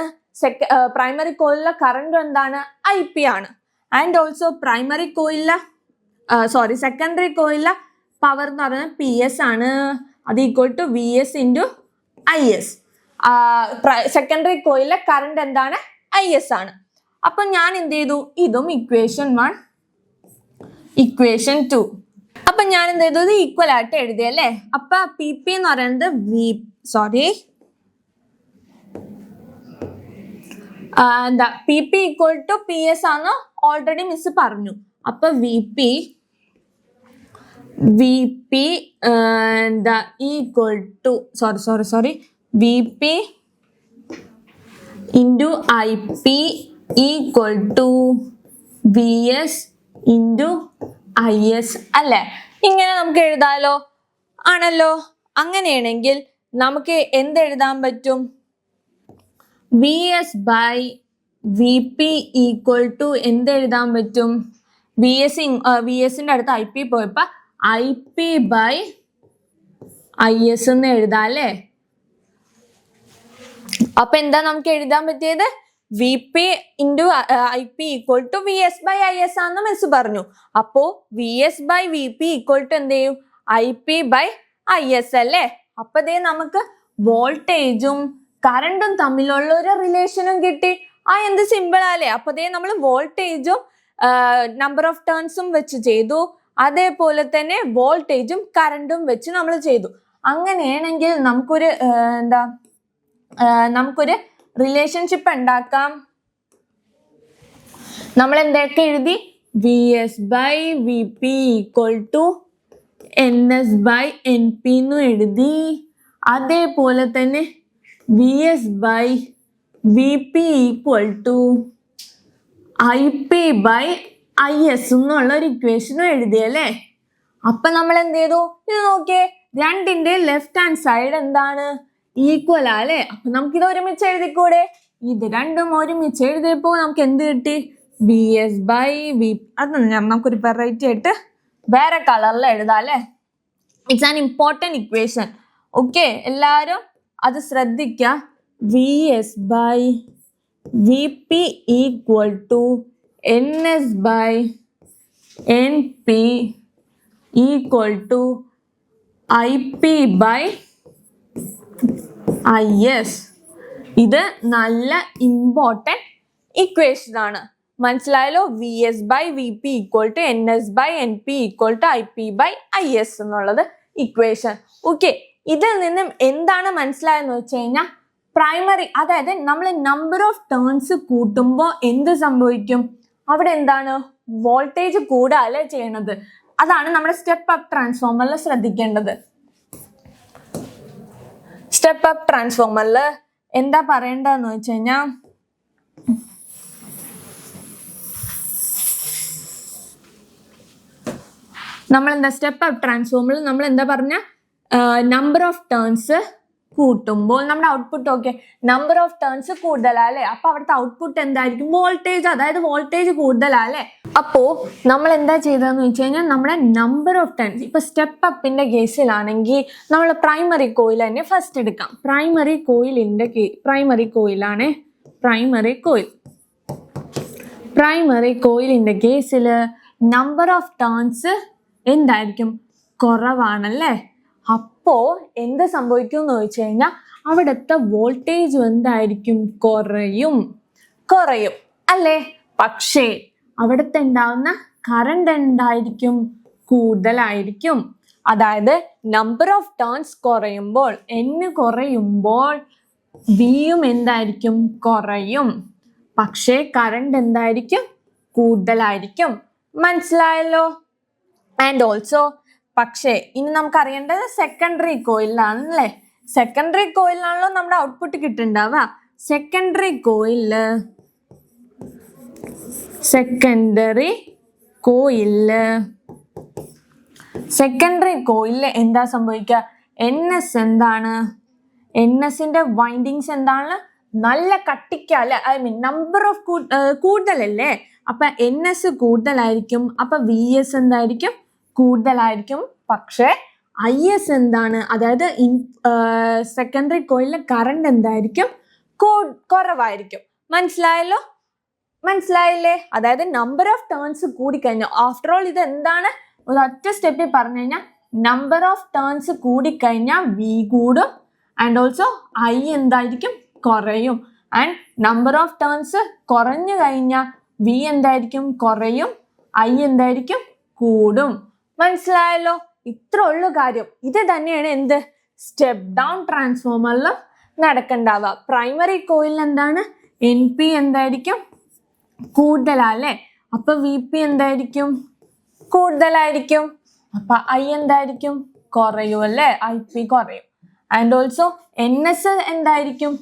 പ്രൈമറി കോയിലിലെ കറണ്ട് എന്താണ്? IP ആണ്. ആൻഡ് ഓൾസോ സെക്കൻഡറി കോയിലിലെ പവർ എന്ന് പറയുന്നത് PS ആണ്. അത് equal to VS into IS. Secondary കോയിലിലെ കറണ്ട് എന്താണ്? IS ആണ്. അപ്പൊ ഞാൻ എന്ത് ചെയ്തു? ഇതും ഇക്വേഷൻ 1 ഇക്വേഷൻ 2. അപ്പൊ ഞാൻ എന്ത് ചെയ്തു? ഇത് ഈക്വൽ ആയിട്ട് എഴുതിയല്ലേ? അപ്പൊ PP എന്ന് പറയുന്നത് PP ഈക്വൽ ടു PS ആണ് ഓൾറെഡി മിസ് പറഞ്ഞു. അപ്പൊ VP equal to VP into IP equal to VS into IS അല്ലേ? ഇങ്ങനെ നമുക്ക് എഴുതാലോ? ആണല്ലോ. അങ്ങനെയാണെങ്കിൽ നമുക്ക് എന്തെഴുതാൻ പറ്റും? VS by V P equal to എന്ത് എഴുതാൻ പറ്റും? വി എസിന്റെ അടുത്ത് ഐ പി പോയപ്പോ I P by I S എന്ന് എഴുതാം അല്ലേ? അപ്പൊ എന്താ നമുക്ക് എഴുതാൻ പറ്റിയത്? V P into I P equal to V S by I S ആണെന്ന് മിസ് പറഞ്ഞു. അപ്പോ V S by V P equal to എന്ത് ചെയ്യും? I P by I S അല്ലേ? അപ്പൊ ദേ നമുക്ക് വോൾട്ടേജും കറണ്ടും തമ്മിലുള്ള ഒരു റിലേഷനും കിട്ടി. എന്ത് സിമ്പിൾ അല്ലേ? അപ്പൊ ദേ നമ്മൾ വോൾട്ടേജും നമ്പർ ഓഫ് ടേൺസും വെച്ച് ചെയ്തു, അതേപോലെ തന്നെ വോൾട്ടേജും കറണ്ടും വെച്ച് നമ്മൾ ചെയ്തു. അങ്ങനെയാണെങ്കിൽ നമുക്കൊരു റിലേഷൻഷിപ്പ് ഉണ്ടാക്കാം. നമ്മൾ എന്തൊക്കെ എഴുതി? V S by V P equal to N S by N P എന്നും എഴുതി. അതേപോലെ തന്നെ V S by V P equal to I P by I S എന്നുള്ള ഒരു ഇക്വേഷനും എഴുതിയല്ലേ? അപ്പൊ നമ്മൾ എന്ത് ചെയ്തു? ഇത് നോക്കിയേ, രണ്ടിന്റെ ലെഫ്റ്റ് ഹാൻഡ് സൈഡ് എന്താണ്? ഈക്വൽ അല്ലേ? അപ്പൊ നമുക്കിത് ഒരുമിച്ച് എഴുതിക്കൂടെ? ഇത് രണ്ടും ഒരുമിച്ച് എഴുതിയപ്പോ നമുക്ക് എന്ത് കിട്ടി? V S by V. അത് നമുക്കൊരു വെറൈറ്റി ആയിട്ട് വേറെ കളറിൽ എഴുതാം അല്ലേ? It's an important equation. Okay, എല്ലാവരും അത് ശ്രദ്ധിക്കുക. V S by V P equal to N S by N P equal to I P by I S. ഇത് നല്ല ഇമ്പോർട്ടൻറ്റ് ഇക്വേഷൻ ആണ്. മനസ്സിലായല്ലോ? V S by V P equal to N S by N P equal to I P by I S എന്നുള്ളത് equation. Okay, ഇതിൽ നിന്നും എന്താണ് മനസ്സിലായെന്ന് വെച്ച് കഴിഞ്ഞാൽ പ്രൈമറി, അതായത് നമ്മൾ നമ്പർ ഓഫ് ടേൺസ് കൂട്ടുമ്പോൾ എന്ത് സംഭവിക്കും? അവിടെ എന്താണ്? വോൾട്ടേജ് കൂടാല്ലേ ചെയ്യണത്. അതാണ് നമ്മുടെ സ്റ്റെപ്പ് അപ്പ് ട്രാൻസ്ഫോമറിൽ ശ്രദ്ധിക്കേണ്ടത്. സ്റ്റെപ്പ് അപ്പ് ട്രാൻസ്ഫോമറിൽ എന്താ പറയേണ്ടതെന്ന് വെച്ച് കഴിഞ്ഞാൽ സ്റ്റെപ്പ് അപ്പ് ട്രാൻസ്ഫോമറിൽ നമ്മൾ എന്താ പറഞ്ഞ നമ്പർ ഓഫ് ടേൺസ് കൂട്ടുമ്പോൾ നമ്മുടെ output okay number of turns കൂടുതലല്ലേ? അപ്പൊ അവിടുത്തെ ഔട്ട്പുട്ട് എന്തായിരിക്കും? വോൾട്ടേജ്, അതായത് വോൾട്ടേജ് കൂടുതലല്ലേ? അപ്പോ നമ്മൾ എന്താ ചെയ്തതെന്ന് വെച്ച് കഴിഞ്ഞാൽ നമ്മുടെ നമ്പർ ഓഫ് ടേൺസ്, ഇപ്പൊ സ്റ്റെപ്പ് അപ്പിന്റെ കേസിലാണെങ്കിൽ നമ്മൾ പ്രൈമറി കോയിൽ തന്നെ ഫസ്റ്റ് എടുക്കാം. പ്രൈമറി കോയിലിന്റെ കേസിൽ നമ്പർ ഓഫ് ടേൺസ് എന്തായിരിക്കും? കുറവാണല്ലേ? അപ്പോ എന്ത് സംഭവിക്കും എന്ന് ചോദിച്ചു കഴിഞ്ഞാൽ അവിടുത്തെ വോൾട്ടേജ് എന്തായിരിക്കും? കുറയും അല്ലേ? പക്ഷേ അവിടുത്തെ ഉണ്ടാവുന്ന കറണ്ട് എന്തായിരിക്കും? കൂടുതലായിരിക്കും. അതായത് നമ്പർ ഓഫ് ടേൺസ് കുറയുമ്പോൾ, n കുറയുമ്പോൾ വിയും എന്തായിരിക്കും? കുറയും. പക്ഷേ കറണ്ട് എന്തായിരിക്കും? കൂടുതലായിരിക്കും. മനസ്സിലായല്ലോ? ആൻഡ് ഓൾസോ പക്ഷേ ഇനി നമുക്ക് അറിയേണ്ടത് സെക്കൻഡറി കോയിലാണ് അല്ലേ? സെക്കൻഡറി കോയിലാണല്ലോ നമ്മുടെ ഔട്ട്പുട്ട് കിട്ടുന്നുണ്ടാവുക. സെക്കൻഡറി കോയിലില് എന്താ സംഭവിക്കുക? എൻ എസ് എന്താണ്? എൻ എസിന്റെ വൈൻഡിങ്സ് എന്താണ്? നല്ല കട്ടിക്കല്ല, ഐ മീൻ നമ്പർ ഓഫ് കൂടുതലല്ലേ? അപ്പൊ എൻ എസ് കൂടുതലായിരിക്കും. അപ്പൊ വി എസ് എന്തായിരിക്കും? കൂടുതലായിരിക്കും. പക്ഷെ ഐ എസ് എന്താണ്? അതായത് സെക്കൻഡറി കോയിലിലെ കറണ്ട് എന്തായിരിക്കും? കുറവായിരിക്കും. മനസ്സിലായില്ലേ? അതായത് നമ്പർ ഓഫ് ടേൺസ് കൂടിക്കഴിഞ്ഞാൽ, ആഫ്റ്റർ ഓൾ ഇത് എന്താണ്? ഒരൊറ്റ സ്റ്റെപ്പിൽ പറഞ്ഞു കഴിഞ്ഞാൽ നമ്പർ ഓഫ് ടേൺസ് കൂടിക്കഴിഞ്ഞാൽ വി കൂടും, ആൻഡ് ഓൾസോ ഐ എന്തായിരിക്കും? കുറയും. ആൻഡ് നമ്പർ ഓഫ് ടേൺസ് കുറഞ്ഞു കഴിഞ്ഞാൽ വി എന്തായിരിക്കും? കുറയും, ഐ എന്തായിരിക്കും? കൂടും. മനസ്സിലായല്ലോ? ഇത്ര ഉള്ളു കാര്യം. ഇത് തന്നെയാണ് എന്ത്? സ്റ്റെപ്പ് ഡൗൺ ട്രാൻസ്ഫോമറിലും നടക്കണ്ടാവുക. പ്രൈമറി കോയിലിൽ എന്താണ്? എൻ പി എന്തായിരിക്കും? കൂടുതലല്ലേ? അപ്പൊ വി പി എന്തായിരിക്കും? കൂടുതലായിരിക്കും. അപ്പൊ ഐ എന്തായിരിക്കും? കുറയും അല്ലേ? ഐ പി കുറയും. ആൻഡ് ഓൾസോ എൻ എസ് എന്തായിരിക്കും?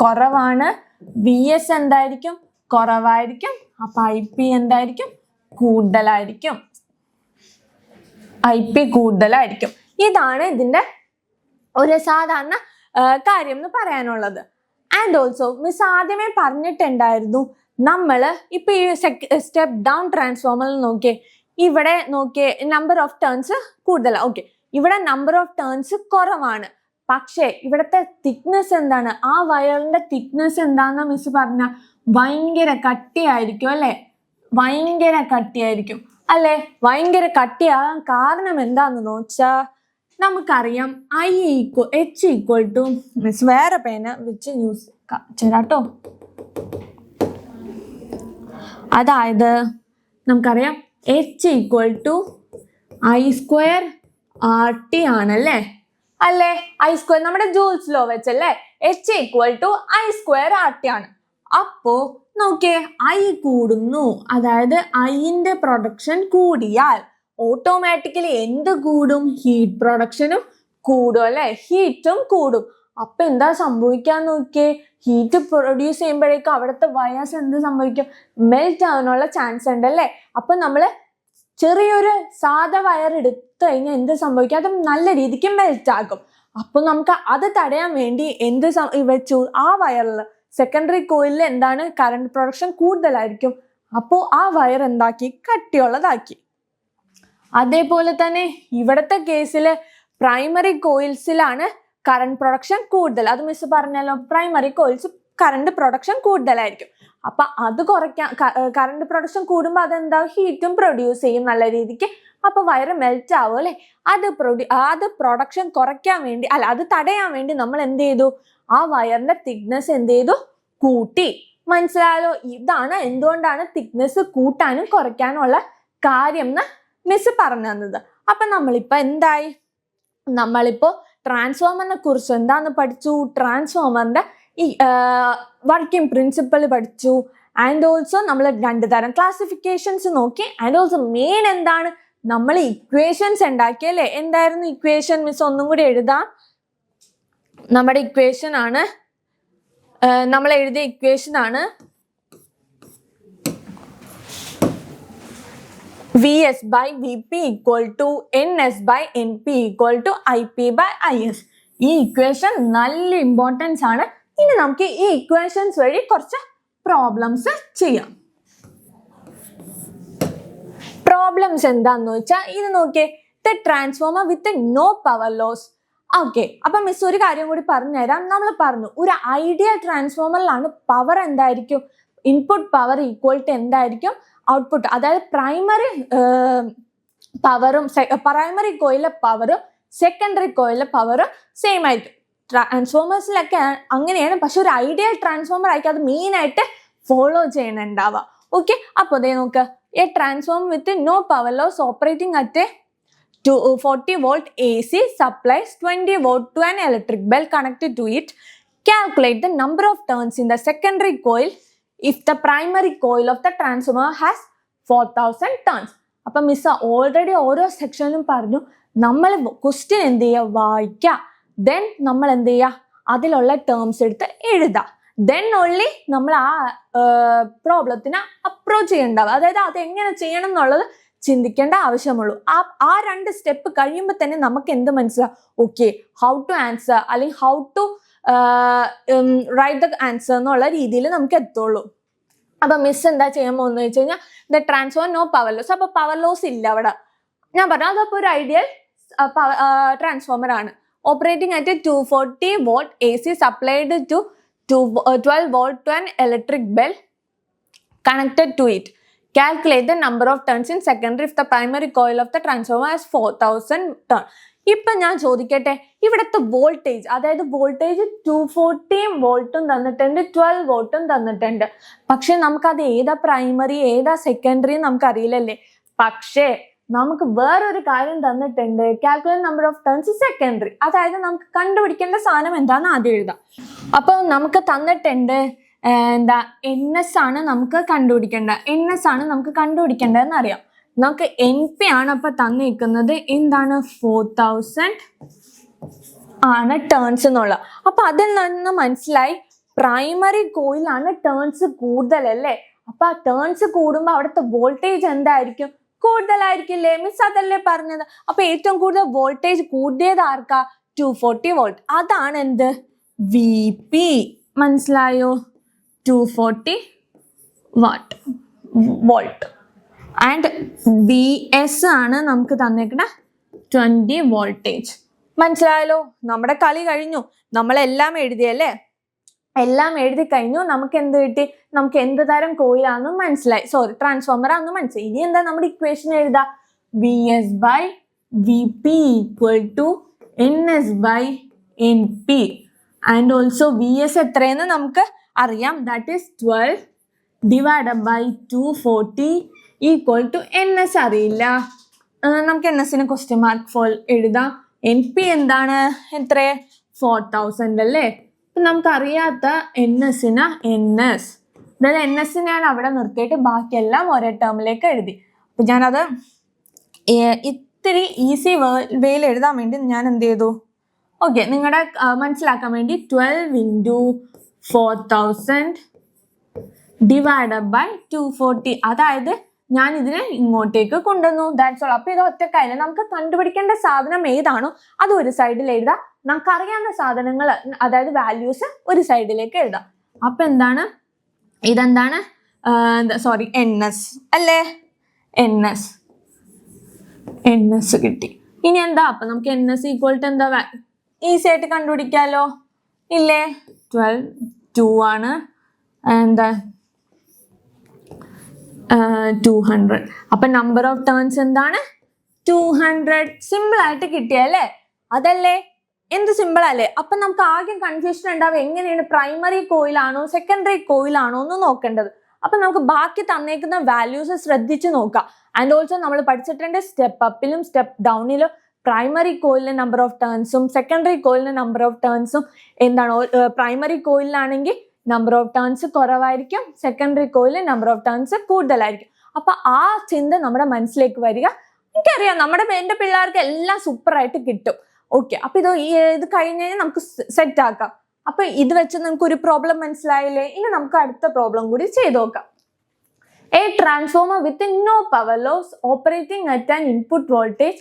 കുറവാണ്. വി എസ് എന്തായിരിക്കും? കുറവായിരിക്കും. അപ്പൊ ഐ പി എന്തായിരിക്കും? കൂടുതലായിരിക്കും. ഇതാണ് ഇതിന്റെ ഒരു സാധാരണ കാര്യം എന്ന് പറയാനുള്ളത്. ആൻഡ് ഓൾസോ മിസ് ആദ്യമേ പറഞ്ഞിട്ടുണ്ടായിരുന്നു, നമ്മൾ ഇപ്പൊ ഈ സ്റ്റെപ്പ് ഡൗൺ ട്രാൻസ്ഫോമറിൽ നോക്കിയേ, ഇവിടെ നോക്കിയേ നമ്പർ ഓഫ് ടേൺസ് കൂടുതലാണ്. ഓക്കെ, ഇവിടെ നമ്പർ ഓഫ് ടേൺസ് കുറവാണ്. പക്ഷേ ഇവിടുത്തെ തിക്നെസ് എന്താണ്, ആ വയറിന്റെ തിക്നെസ് എന്താണെന്ന് മിസ് പറഞ്ഞ ഭയങ്കര കട്ടിയായിരിക്കും അല്ലെ, ഭയങ്കര കട്ടിയായിരിക്കും അല്ലെ. ഭയങ്കര കട്ടിയാകാൻ കാരണം എന്താണെന്ന് വെച്ചാ നമുക്കറിയാം H മിസ് വേറെ പേന വെച്ച് യൂസ് ചേരാട്ടോ. അതായത് നമുക്കറിയാം H I² RT ആണല്ലേ, അല്ലേ? I² നമ്മുടെ ജൂൾസ് ലോ വെച്ചല്ലേ, H I² RT ആണ്. അപ്പോ നോക്കിയേ, I കൂടുന്നു, അതായത് Iന്റെ പ്രൊഡക്ഷൻ കൂടിയാൽ ഓട്ടോമാറ്റിക്കലി എന്ത് കൂടും, ഹീറ്റ് പ്രൊഡക്ഷനും കൂടും അല്ലെ, ഹീറ്റും കൂടും. അപ്പൊ എന്താ സംഭവിക്കാൻ നോക്കിയേ, ഹീറ്റ് പ്രൊഡ്യൂസ് ചെയ്യുമ്പോഴേക്കും അവിടുത്തെ വയേഴ്സ് എന്ത് സംഭവിക്കും, മെൽറ്റ് ആവാനുള്ള ചാൻസ് ഉണ്ട് അല്ലേ. അപ്പൊ നമ്മള് ചെറിയൊരു സാധാ വയർ എടുത്തു കഴിഞ്ഞാൽ എന്ത് സംഭവിക്കും, അത് നല്ല രീതിക്ക് മെൽറ്റ് ആകും. അപ്പൊ നമുക്ക് അത് തടയാൻ വേണ്ടി എന്ത് വെച്ചു, ആ വയറിൽ സെക്കൻഡറി കോയിലിൽ എന്താണ് കറണ്ട് പ്രൊഡക്ഷൻ കൂടുതലായിരിക്കും. അപ്പോൾ ആ വയർ എന്താക്കി, കട്ടിയുള്ളതാക്കി. അതേപോലെ തന്നെ ഇവിടുത്തെ കേസിൽ പ്രൈമറി കോയിൽസിലാണ് കറണ്ട് പ്രൊഡക്ഷൻ കൂടുതൽ. അത് മിസ് പറഞ്ഞല്ലോ, പ്രൈമറി കോയിൽസ് കറണ്ട് പ്രൊഡക്ഷൻ കൂടുതലായിരിക്കും. അപ്പൊ അത് കുറയ്ക്കാൻ, കറണ്ട് പ്രൊഡക്ഷൻ കൂടുമ്പോൾ അതെന്താ, ഹീറ്റും പ്രൊഡ്യൂസ് ചെയ്യും നല്ല രീതിക്ക്. അപ്പൊ വയറ് മെൽറ്റ് ആവും അല്ലെ. അത് പ്രൊഡക്ഷൻ കുറയ്ക്കാൻ വേണ്ടി, അല്ല അത് തടയാൻ വേണ്ടി നമ്മൾ എന്ത് ചെയ്തു, ആ വയറിന്റെ തിക്നെസ് എന്ത് ചെയ്തു, കൂട്ടി. മനസ്സിലായാലോ? ഇതാണ് എന്തുകൊണ്ടാണ് തിക്നെസ് കൂട്ടാനും കുറയ്ക്കാനും ഉള്ള കാര്യം എന്ന് മിസ് പറഞ്ഞു തന്നത്. അപ്പൊ നമ്മളിപ്പോ ട്രാൻസ്ഫോമറിനെ കുറിച്ച് എന്താന്ന് പഠിച്ചു, ട്രാൻസ്ഫോമറിന്റെ ഈ വർക്കിംഗ് പ്രിൻസിപ്പൽ പഠിച്ചു. ആൻഡ് ഓൾസോ നമ്മൾ 2 തരം ക്ലാസിഫിക്കേഷൻസ് നോക്കി. ആൻഡ് ഓൾസോ മെയിൻ എന്താണ്, നമ്മൾ ഇക്വേഷൻസ് ഉണ്ടാക്കിയല്ലേ. എന്തായിരുന്നു ഇക്വേഷൻ, മിസ് ഒന്നും കൂടി എഴുതാം. നമ്മുടെ ഇക്വേഷൻ ആണ്, നമ്മൾ എഴുതിയ ഇക്വേഷൻ ആണ് VS/VP = NS/NP = IP/IS. ഈ ഇക്വേഷൻ നല്ല ഇമ്പോർട്ടൻസ് ആണ്. ഇനി നമുക്ക് ഈ ഇക്വേഷൻസ് വഴി കുറച്ച് പ്രോബ്ലംസ് ചെയ്യാം. പ്രോബ്ലംസ് എന്താന്ന് വെച്ചാൽ ഇത് നോക്കിയേ, the transformer with no power loss. Okay, അപ്പൊ മിസ് ഒരു കാര്യം കൂടി പറഞ്ഞുതരാം. നമ്മൾ പറഞ്ഞു ഒരു ഐഡിയൽ ട്രാൻസ്ഫോമറിലാണ് പവർ എന്തായിരിക്കും, ഇൻപുട്ട് പവർ ഈക്വൽ ടു എന്തായിരിക്കും, ഔട്ട്പുട്ട്. അതായത് പ്രൈമറി കോയിലെ പവറും സെക്കൻഡറി കോയിലെ പവറും സെയിം ആയിരിക്കും. ട്രാൻസ്ഫോമേഴ്സിലൊക്കെ അങ്ങനെയാണ്, പക്ഷെ ഒരു ഐഡിയൽ ട്രാൻസ്ഫോമർ ആയിരിക്കും അത് മെയിൻ ആയിട്ട് ഫോളോ ചെയ്യണുണ്ടാവുക. ഓക്കെ, അപ്പൊ അതേ നോക്ക്, a transformer with no power loss operating at 40 volt AC supplies 20 volt to an electric bell connected to it. Calculate the number of turns in the secondary coil if the primary coil of the transformer has 4000 turns. അപ്പൊ miss already ഓരോ സെക്ഷനിലും പറഞ്ഞു, നമ്മൾ question എന്ത് ചെയ്യുക, വായിക്കുക, then നമ്മൾ എന്ത് ചെയ്യുക, അതിലുള്ള ടേംസ് എടുത്ത് എഴുതുക. ദെൻ ഓൺലി നമ്മൾ ആ പ്രോബ്ലത്തിനെ അപ്രോച്ച് ചെയ്യണ്ടാവുക. അതായത് അത് എങ്ങനെ ചെയ്യണം എന്നുള്ളത് ചിന്തിക്കേണ്ട ആവശ്യമുള്ളൂ. ആ 2 സ്റ്റെപ്പ് കഴിയുമ്പോൾ തന്നെ നമുക്ക് എന്ത് മനസ്സിലാവും, ഓക്കെ ഹൗ ടു ആൻസർ അല്ലെങ്കിൽ how to write the answer എന്നുള്ള രീതിയിൽ നമുക്ക് എത്തുള്ളൂ. അപ്പൊ മിസ് എന്താ ചെയ്യാൻ പോകുന്നത് വെച്ച് കഴിഞ്ഞാൽ, the transformer no power loss. അപ്പൊ പവർ ലോസ് ഇല്ല അവിടെ. ഞാൻ പറഞ്ഞു അതപ്പോ ഒരു ഐഡിയൽ ട്രാൻസ്ഫോമർ ആണ്. Operating at 240 volt AC supplied to 12 volt to an electric bell connected to it. Calculate the number of turns in secondary if the primary coil of the transformer has 4000 turn. ഇപ്പൊ ഞാൻ ചോദിക്കട്ടെ, ഇവിടുത്തെ voltage, അതായത് voltage 240 വോൾട്ടും തന്നിട്ടുണ്ട്, 12 വോൾട്ടും തന്നിട്ടുണ്ട്. പക്ഷെ നമുക്കത് ഏതാ പ്രൈമറി ഏതാ സെക്കൻഡറി നമുക്ക് അറിയില്ലല്ലേ. പക്ഷേ നമുക്ക് വേറൊരു കാര്യം തന്നിട്ടുണ്ട്, calculate number of turns secondary. അതായത് നമുക്ക് കണ്ടുപിടിക്കേണ്ട സാധനം എന്താണെന്ന് ആദ്യം എഴുതാം. അപ്പൊ നമുക്ക് തന്നിട്ടുണ്ട് എന്താ, NS ആണ് നമുക്ക് കണ്ടുപിടിക്കേണ്ടതെന്ന് അറിയാം. നമുക്ക് NP ആണ് അപ്പൊ തന്നിരിക്കുന്നത്. എന്താണ്, 4000 ആണ് ടേൺസ് എന്നുള്ള. അപ്പൊ അതിൽ നിന്ന് മനസ്സിലായി പ്രൈമറി കോയിലാണ് ടേൺസ് കൂടുതലല്ലേ. അപ്പൊ ആ ടേൺസ് കൂടുമ്പോൾ അവിടുത്തെ വോൾട്ടേജ് എന്തായിരിക്കും, കൂടുതലായിരിക്കില്ലേ. മിസ് അതല്ലേ പറഞ്ഞത്. അപ്പൊ ഏറ്റവും കൂടുതൽ വോൾട്ടേജ് കൂടിയത് ആർക്കാ, 240 വോൾട്ട്. അതാണ് എന്ത്, VP. മനസ്സിലായോ? 240 വാട്ട് വോൾട്ട്. ആൻഡ് BS ആണ് നമുക്ക് തന്നേക്കണ 20 വോൾട്ടേജ്. മനസ്സിലായല്ലോ? നമ്മുടെ കളി കഴിഞ്ഞു. നമ്മളെല്ലാം എഴുതിയല്ലേ? എല്ലാം എഴുതി കഴിഞ്ഞു. നമുക്ക് എന്ത് കിട്ടി? നമുക്ക് എന്ത് തരം കോയിലാണെന്നും മനസ്സിലായി. സോറി, ട്രാൻസ്ഫോമർ ആണെന്നും മനസ്സിലായി. ഇനി എന്താ നമ്മുടെ ഇക്വേഷൻ എഴുതാ? VS/VP equal to NS/NP. And also VS എത്രയെന്ന് നമുക്ക് അറിയാം. That is 12 divided by 240 equal to NS അറിയില്ല. നമുക്ക് NSന് ക്വസ്റ്റ്യൻ മാർക്ക് ഫോൾ എഴുതാം. NP എന്താണ്? എത്ര? 4000 അല്ലേ? അപ്പം നമുക്കറിയാത്ത NSന് NS, അതായത് NS ഞാൻ അവിടെ നിർത്തിയിട്ട് ബാക്കിയെല്ലാം ഒരേ ടേമിലേക്ക് എഴുതി. അപ്പം ഞാനത് ഇത്തിരി ഈസി വേയിൽ എഴുതാൻ വേണ്ടി ഞാൻ എന്ത് ചെയ്തു? ഓക്കെ, നിങ്ങളുടെ മനസ്സിലാക്കാൻ വേണ്ടി 12 ഇൻറ്റു 4000 ഡിവൈഡഡ് ബൈ 240, അതായത് ഞാൻ ഇതിനെ ഇങ്ങോട്ടേക്ക് കൊണ്ടുവന്നു. That's all. അപ്പൊ ഇത് ഒറ്റക്കായില്ല. നമുക്ക് കണ്ടുപിടിക്കേണ്ട സാധനം ഏതാണോ അത് ഒരു സൈഡിൽ എഴുതാം. നമുക്ക് അറിയാവുന്ന സാധനങ്ങൾ, അതായത് വാല്യൂസ് ഒരു സൈഡിലേക്ക് എഴുതാം. അപ്പൊ എന്താണ് ഇതെന്താണ്? സോറി, NS അല്ലേ? NS കിട്ടി. ഇനി എന്താ? അപ്പൊ നമുക്ക് NS ഈക്വൽ ടു എന്താ? ഈസി ആയിട്ട് കണ്ടുപിടിക്കാലോ ഇല്ലേ? 12 2 ആണ്, എന്താ 200. അപ്പൊ നമ്പർ ഓഫ് ടേൺസ് എന്താണ്? 200. സിമ്പിൾ ആയിട്ട് കിട്ടിയല്ലേ? അതല്ലേ? എന്ത് സിമ്പിൾ അല്ലേ? അപ്പൊ നമുക്ക് ആദ്യം കൺഫ്യൂഷൻ ഉണ്ടാവും, എങ്ങനെയാണ് പ്രൈമറി കോയിലാണോ സെക്കൻഡറി കോയിലാണോ എന്ന് നോക്കേണ്ടത്. അപ്പൊ നമുക്ക് ബാക്കി തന്നേക്കുന്ന വാല്യൂസ് ശ്രദ്ധിച്ച് നോക്കാം. ആൻഡ് ഓൾസോ നമ്മൾ പഠിച്ചിട്ടുണ്ട് സ്റ്റെപ്പ് അപ്പിലും സ്റ്റെപ്പ് ഡൗണിലും പ്രൈമറി കോയിലിന്റെ നമ്പർ ഓഫ് ടേൺസും സെക്കൻഡറി കോയിലിന്റെ നമ്പർ ഓഫ് ടേൺസും എന്താണ്? പ്രൈമറി കോയിലാണെങ്കിൽ നമ്പർ ഓഫ് ടേൺസ് കുറവായിരിക്കും, സെക്കൻഡറി കോയിലിൽ നമ്പർ ഓഫ് ടേൺസ് കൂടുതലായിരിക്കും. അപ്പൊ ആ ചിന്ത നമ്മുടെ മനസ്സിലേക്ക് വരിക. എനിക്കറിയാം എൻ്റെ പിള്ളേർക്ക് എല്ലാം സൂപ്പറായിട്ട് കിട്ടും. ഓക്കെ, അപ്പൊ ഇത് കഴിഞ്ഞ് കഴിഞ്ഞാൽ നമുക്ക് സെറ്റ് ആക്കാം. അപ്പൊ ഇത് വെച്ച് നമുക്ക് ഒരു പ്രോബ്ലം മനസ്സിലായില്ലേ? ഇനി നമുക്ക് അടുത്ത പ്രോബ്ലം കൂടി ചെയ്ത് നോക്കാം. A transformer with no power loss operating at an input voltage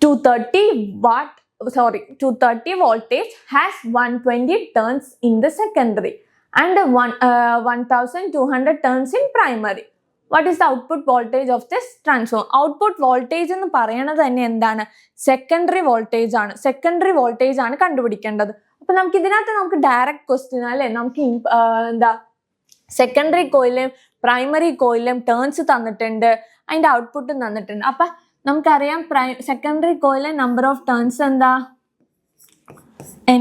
230 voltage has 120 turns in the secondary and 1200 turns in primary. What is the output voltage of this transformer? Output voltage എന്ന് പറയുന്നത് തന്നെ എന്താണ്? Secondary voltage ആണ്. Secondary voltage ആണ് കണ്ടുപിടിക്കേണ്ടത്. അപ്പൊ നമുക്ക് ഇതിനകത്ത് നമുക്ക് ഡയറക്റ്റ് ക്വസ്റ്റ്യൻ അല്ലേ? നമുക്ക് എന്താ സെക്കൻഡറി കോയിലും പ്രൈമറി കോയിലും ടേൺസ് തന്നിട്ടുണ്ട്, അതിന്റെ ഔട്ട്പുട്ടും തന്നിട്ടുണ്ട്. അപ്പൊ നമുക്കറിയാം സെക്കൻഡറി കോയിലെ നമ്പർ ഓഫ് ടേൺസ് എന്താ?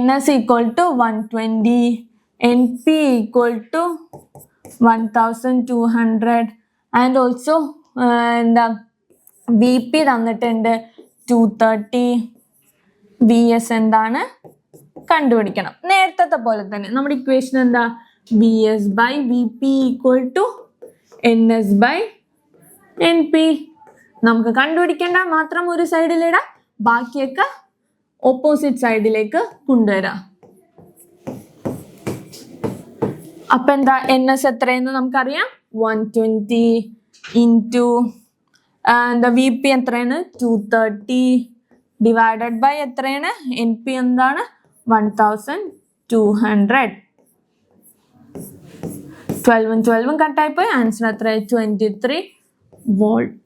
NS equal to 120, NP equal to 1200 and also എന്താ VP തന്നിട്ടുണ്ട് 230. VS എന്താണ്? കണ്ടുപിടിക്കണം. നേരത്തെ പോലെ തന്നെ നമ്മുടെ ഇക്വേഷൻ എന്താ? VS/VP equal to NS/NP. നമുക്ക് കണ്ടുപിടിക്കേണ്ട മാത്രം ഒരു സൈഡിലിടാം, ബാക്കിയൊക്കെ ഓപ്പോസിറ്റ് സൈഡിലേക്ക് കൊണ്ടുവരാം. അപ്പൊ എന്താ? NS എത്രയെന്ന് നമുക്കറിയാം, 120 ഇൻറ്റു എന്താ VP എത്രയാണ്? 230 ഡിവൈഡഡ് ബൈ എത്രയാണ്? NP എന്താണ്? 1200. 12 കട്ടായിപ്പോയി. ആൻസർ എത്ര? 23 വോൾട്ട്.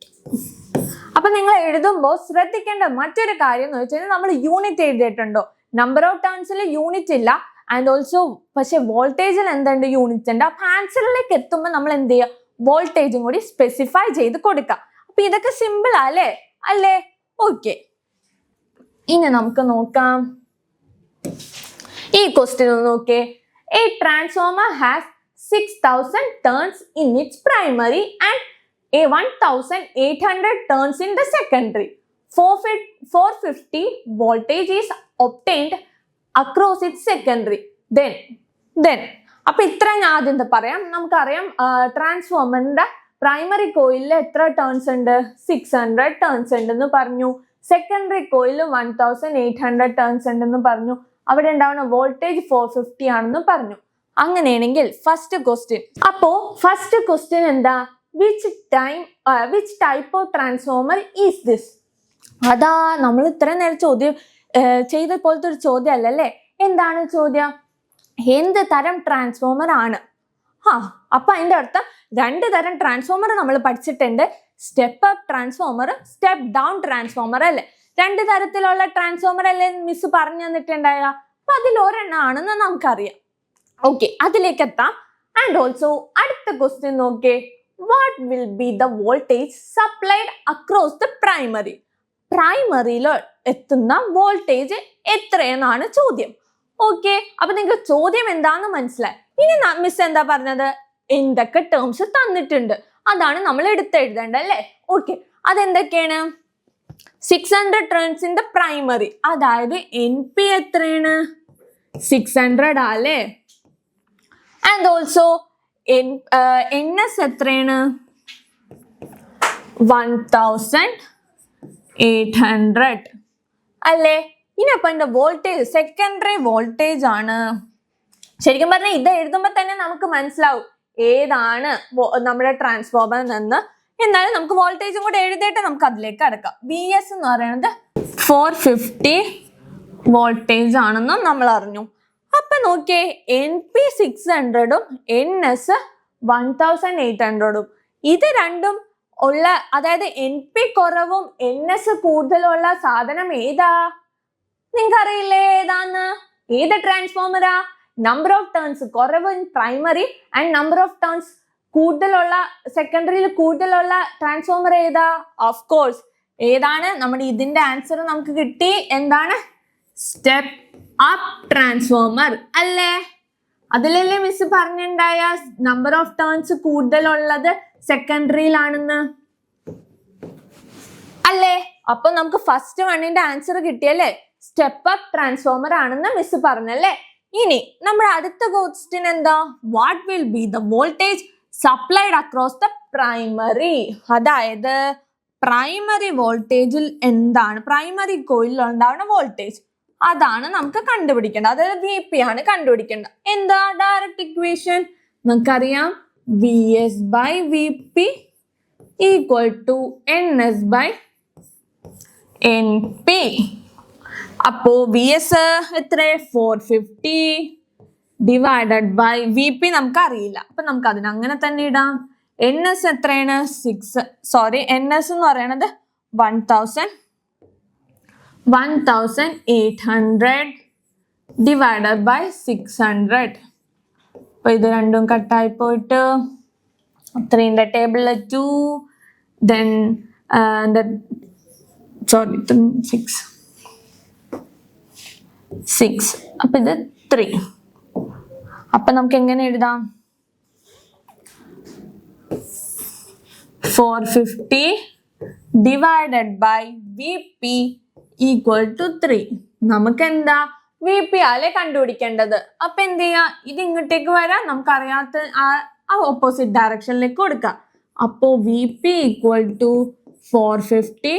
അപ്പൊ നിങ്ങൾ എഴുതുമ്പോൾ ശ്രദ്ധിക്കേണ്ട മറ്റൊരു കാര്യം എന്ന് വെച്ചാൽ നമ്മൾ യൂണിറ്റ് എഴുതിയിട്ടുണ്ടോ? നമ്പർ ഓഫ് ടേൺസിൽ യൂണിറ്റ് ഇല്ല, ആൻഡ് ഓൾസോ പക്ഷെ വോൾട്ടേജിൽ എന്തുണ്ട്? യൂണിറ്റ് ഉണ്ട്. അപ്പൊ ആൻസറിലേക്ക് എത്തുമ്പോൾ നമ്മൾ എന്ത് ചെയ്യുക? വോൾട്ടേജും കൂടി സ്പെസിഫൈ ചെയ്ത് കൊടുക്കാം. അപ്പൊ ഇതൊക്കെ സിമ്പിൾ അല്ലേ? ഓക്കെ, ഇനി നമുക്ക് നോക്കാം. ഈ ക്വസ്റ്റ്യൻ ഒന്ന് നോക്കേ. A transformer has 6000 turns in its primary and 1800 turns in the secondary. 450 voltage is obtained across its secondary. Then അപ്പൊ ഇത്ര ഞാൻ ആദ്യം എന്താ പറയാം. നമുക്കറിയാം ട്രാൻസ്ഫോമറിന്റെ പ്രൈമറി കോയിലിൽ എത്ര ടേൺസ് ഉണ്ട്? 600 ടേൺസ് ഉണ്ടെന്ന് പറഞ്ഞു. സെക്കൻഡറി കോയിലിൽ 1800 ടേൺസ് ഉണ്ടെന്ന് പറഞ്ഞു. അവിടെ ഉണ്ടാവുന്ന വോൾട്ടേജ് 450 ആണെന്ന് പറഞ്ഞു. അങ്ങനെയാണെങ്കിൽ ഫസ്റ്റ് ക്വസ്റ്റ്യൻ. അപ്പോ ഫസ്റ്റ് ക്വസ്റ്റ്യൻ എന്താ? Which type of transformer is this? അതാ നമ്മൾ ഇത്രയും നേരം ചോദ്യം ചെയ്ത പോലത്തെ ഒരു ചോദ്യം അല്ലല്ലേ? എന്താണ് ചോദ്യം? എന്ത് തരം ട്രാൻസ്ഫോമർ ആണ്? അപ്പൊ അതിന്റെ അർത്ഥം 2 തരം ട്രാൻസ്ഫോമർ നമ്മൾ പഠിച്ചിട്ടുണ്ട്. Step up transformer, step down transformer അല്ലേ? 2 തരത്തിലുള്ള ട്രാൻസ്ഫോമർ അല്ലേ മിസ് പറഞ്ഞു തന്നിട്ടുണ്ടായ? അപ്പൊ അതിൽ ഒരെണ്ണാണെന്ന് നമുക്കറിയാം. ഓക്കെ, അതിലേക്ക് എത്താം. ആൻഡ് ഓൾസോ അടുത്ത ക്വസ്റ്റ്യൻ നോക്കേ. What will be the voltage supplied across the primary? പ്രൈമറിയിൽ എത്തുന്ന വോൾട്ടേജ് എത്രയെന്നാണ് ചോദ്യം. ഓക്കെ, അപ്പൊ നിങ്ങൾക്ക് ചോദ്യം എന്താന്ന് മനസ്സിലായി. ഇനി മിസ് എന്താ പറഞ്ഞത്? എന്തൊക്കെ ടേംസ് തന്നിട്ടുണ്ട് അതാണ് നമ്മൾ എടുത്തെഴുതേണ്ടത് അല്ലേ? ഓക്കെ, അതെന്തൊക്കെയാണ്? 600 ടേൺസ് ഇൻ ദ പ്രൈമറി, അതായത് NP എത്രയാണ്? 600 അല്ലേ? ആൻഡ് ഓൾസോ NS എത്രയാണ്? 1800 അല്ലേ? ഇനി അപ്പൊ എന്റെ വോൾട്ടേജ് സെക്കൻഡറി വോൾട്ടേജ് ആണ്. ശരിക്കും പറഞ്ഞാൽ ഇത് എഴുതുമ്പോൾ തന്നെ നമുക്ക് മനസ്സിലാവും ഏതാണ് നമ്മുടെ ട്രാൻസ്ഫോമർ എന്ന്. എന്നാലും നമുക്ക് വോൾട്ടേജും കൂടെ എഴുതിയിട്ട് നമുക്ക് അതിലേക്ക് അടക്കാം. VS എന്ന് പറയുന്നത് 450 വോൾട്ടേജ് ആണെന്നും നമ്മൾ അറിഞ്ഞു. അപ്പൊ നോക്കിയേ, NP 600ഉം NS 1800ഉം ഇത് രണ്ടും ഉള്ള, അതായത് NP കുറവും NS കൂടുതലുള്ള സാധനം ഏതാ? നിങ്ങൾക്ക് അറിയില്ലേ ഏതാന്ന്? ഏത് ട്രാൻസ്ഫോമറാ? നമ്പർ ഓഫ് ടേൺസ് കുറവ് primary and number of turns കൂടുതലുള്ള സെക്കൻഡറിയിൽ കൂടുതലുള്ള ട്രാൻസ്ഫോമർ ഏതാ? ഓഫ് കോഴ്സ് ഏതാണ്? നമ്മുടെ ഇതിന്റെ ആൻസർ നമുക്ക് കിട്ടി. എന്താണ്? സ്റ്റെപ്പ് അപ്പ് ട്രാൻസ്ഫോമർ അല്ലേ? അതിലല്ലേ മിസ് പറഞ്ഞിട്ടുണ്ടായ നമ്പർ ഓഫ് ടേൺസ് കൂടുതലുള്ളത് സെക്കൻഡറിയിലാണെന്ന് അല്ലേ? അപ്പൊ നമുക്ക് ഫസ്റ്റ് വണ്ണിന്റെ ആൻസർ കിട്ടിയല്ലേ? സ്റ്റെപ്പ് അപ്പ് ട്രാൻസ്ഫോമർ ആണെന്ന് മിസ് പറഞ്ഞല്ലേ? ഇനി നമ്മുടെ അടുത്ത ക്വസ്റ്റ്യൻ എന്താ? What will be the voltage supplied across the primary? അതായത് പ്രൈമറി വോൾട്ടേജിൽ എന്താണ്, പ്രൈമറി കോയിലിൽ ഉണ്ടാവുന്ന വോൾട്ടേജ് അതാണ് നമുക്ക് കണ്ടുപിടിക്കേണ്ടത്. അതായത് VP ആണ് കണ്ടുപിടിക്കേണ്ടത്. എന്താ ഡയറക്റ്റ് ഇക്വേഷൻ? നമുക്കറിയാം VS by VP equal to NS by NP. അപ്പോ VS എത്ര? 450 ഡിവൈഡഡ് ബൈ VP നമുക്ക് അറിയില്ല, അപ്പൊ നമുക്ക് അതിന് അങ്ങനെ തന്നെ ഇടാം. NS എത്രയാണ്? NS എന്ന് പറയുന്നത് 1800 ഡിവൈഡഡ് ബൈ 600. അപ്പൊ ഇത് രണ്ടും കട്ടായി പോയിട്ട് 3 in the table 2, then 6. അപ്പൊ ഇത് 3. അപ്പൊ നമുക്ക് എങ്ങനെ എഴുതാം? 450 divided by VP equal to 3. നമുക്ക് എന്താ? VP ആലെ കണ്ടുപിടിക്കേണ്ടത്. അപ്പൊ എന്ത് ചെയ്യാ? ഇത് ഇങ്ങോട്ടേക്ക് വരാം, നമുക്ക് അറിയാത്ത ആ ഓപ്പോസിറ്റ് ഡയറക്ഷനിലേക്ക് കൊടുക്കാം. അപ്പോ VP equal to 450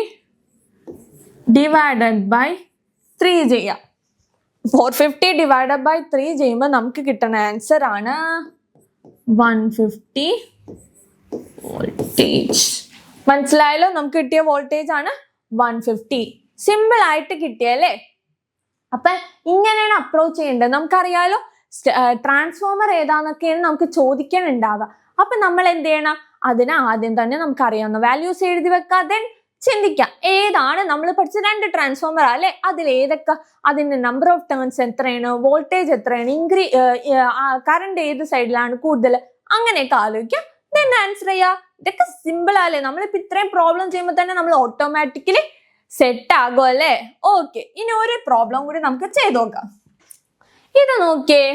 divided by 3 ചെയ്യാം. 450 ഡിവൈഡഡ് ബൈ 3 ചെയ്യുമ്പോൾ നമുക്ക് കിട്ടുന്ന ആൻസർ ആണ് 150 വോൾട്ടേജ്. മനസ്സിലായല്ലോ? നമുക്ക് കിട്ടിയ വോൾട്ടേജ് ആണ് 150. സിമ്പിൾ ആയിട്ട് കിട്ടിയല്ലേ? അപ്പൊ ഇങ്ങനെയാണ് അപ്രോച്ച് ചെയ്യേണ്ടത്. നമുക്കറിയാലോ ട്രാൻസ്ഫോമർ ഏതാന്നൊക്കെയാണ് നമുക്ക് ചോദിക്കാനുണ്ടാവുക. അപ്പൊ നമ്മൾ എന്ത് ചെയ്യണം? അതിന് ആദ്യം തന്നെ നമുക്ക് അറിയാവുന്ന വാല്യൂസ് എഴുതി വെക്കാതെ ചിന്തിക്കാം ഏതാണ് നമ്മൾ പഠിച്ച 2 ട്രാൻസ്ഫോമർ അല്ലെ, അതിൽ ഏതൊക്കെ, അതിന്റെ നമ്പർ ഓഫ് ടേൺസ് എത്രയാണ്, വോൾട്ടേജ് എത്രയാണ്, കറണ്ട് ഏത് സൈഡിലാണ് കൂടുതൽ, അങ്ങനെയൊക്കെ ആലോചിക്കാം. ദെൻ ആൻസർ ചെയ്യാം. ഇതൊക്കെ സിമ്പിൾ അല്ലേ? നമ്മളിപ്പോ ഇത്രയും പ്രോബ്ലം ചെയ്യുമ്പോൾ തന്നെ നമ്മൾ ഓട്ടോമാറ്റിക്കലി സെറ്റ് ആകും അല്ലേ? ഓക്കെ, ഇനി ഒരു പ്രോബ്ലം കൂടി നമുക്ക് ചെയ്ത് നോക്കാം. ഇത് നോക്കിയേ.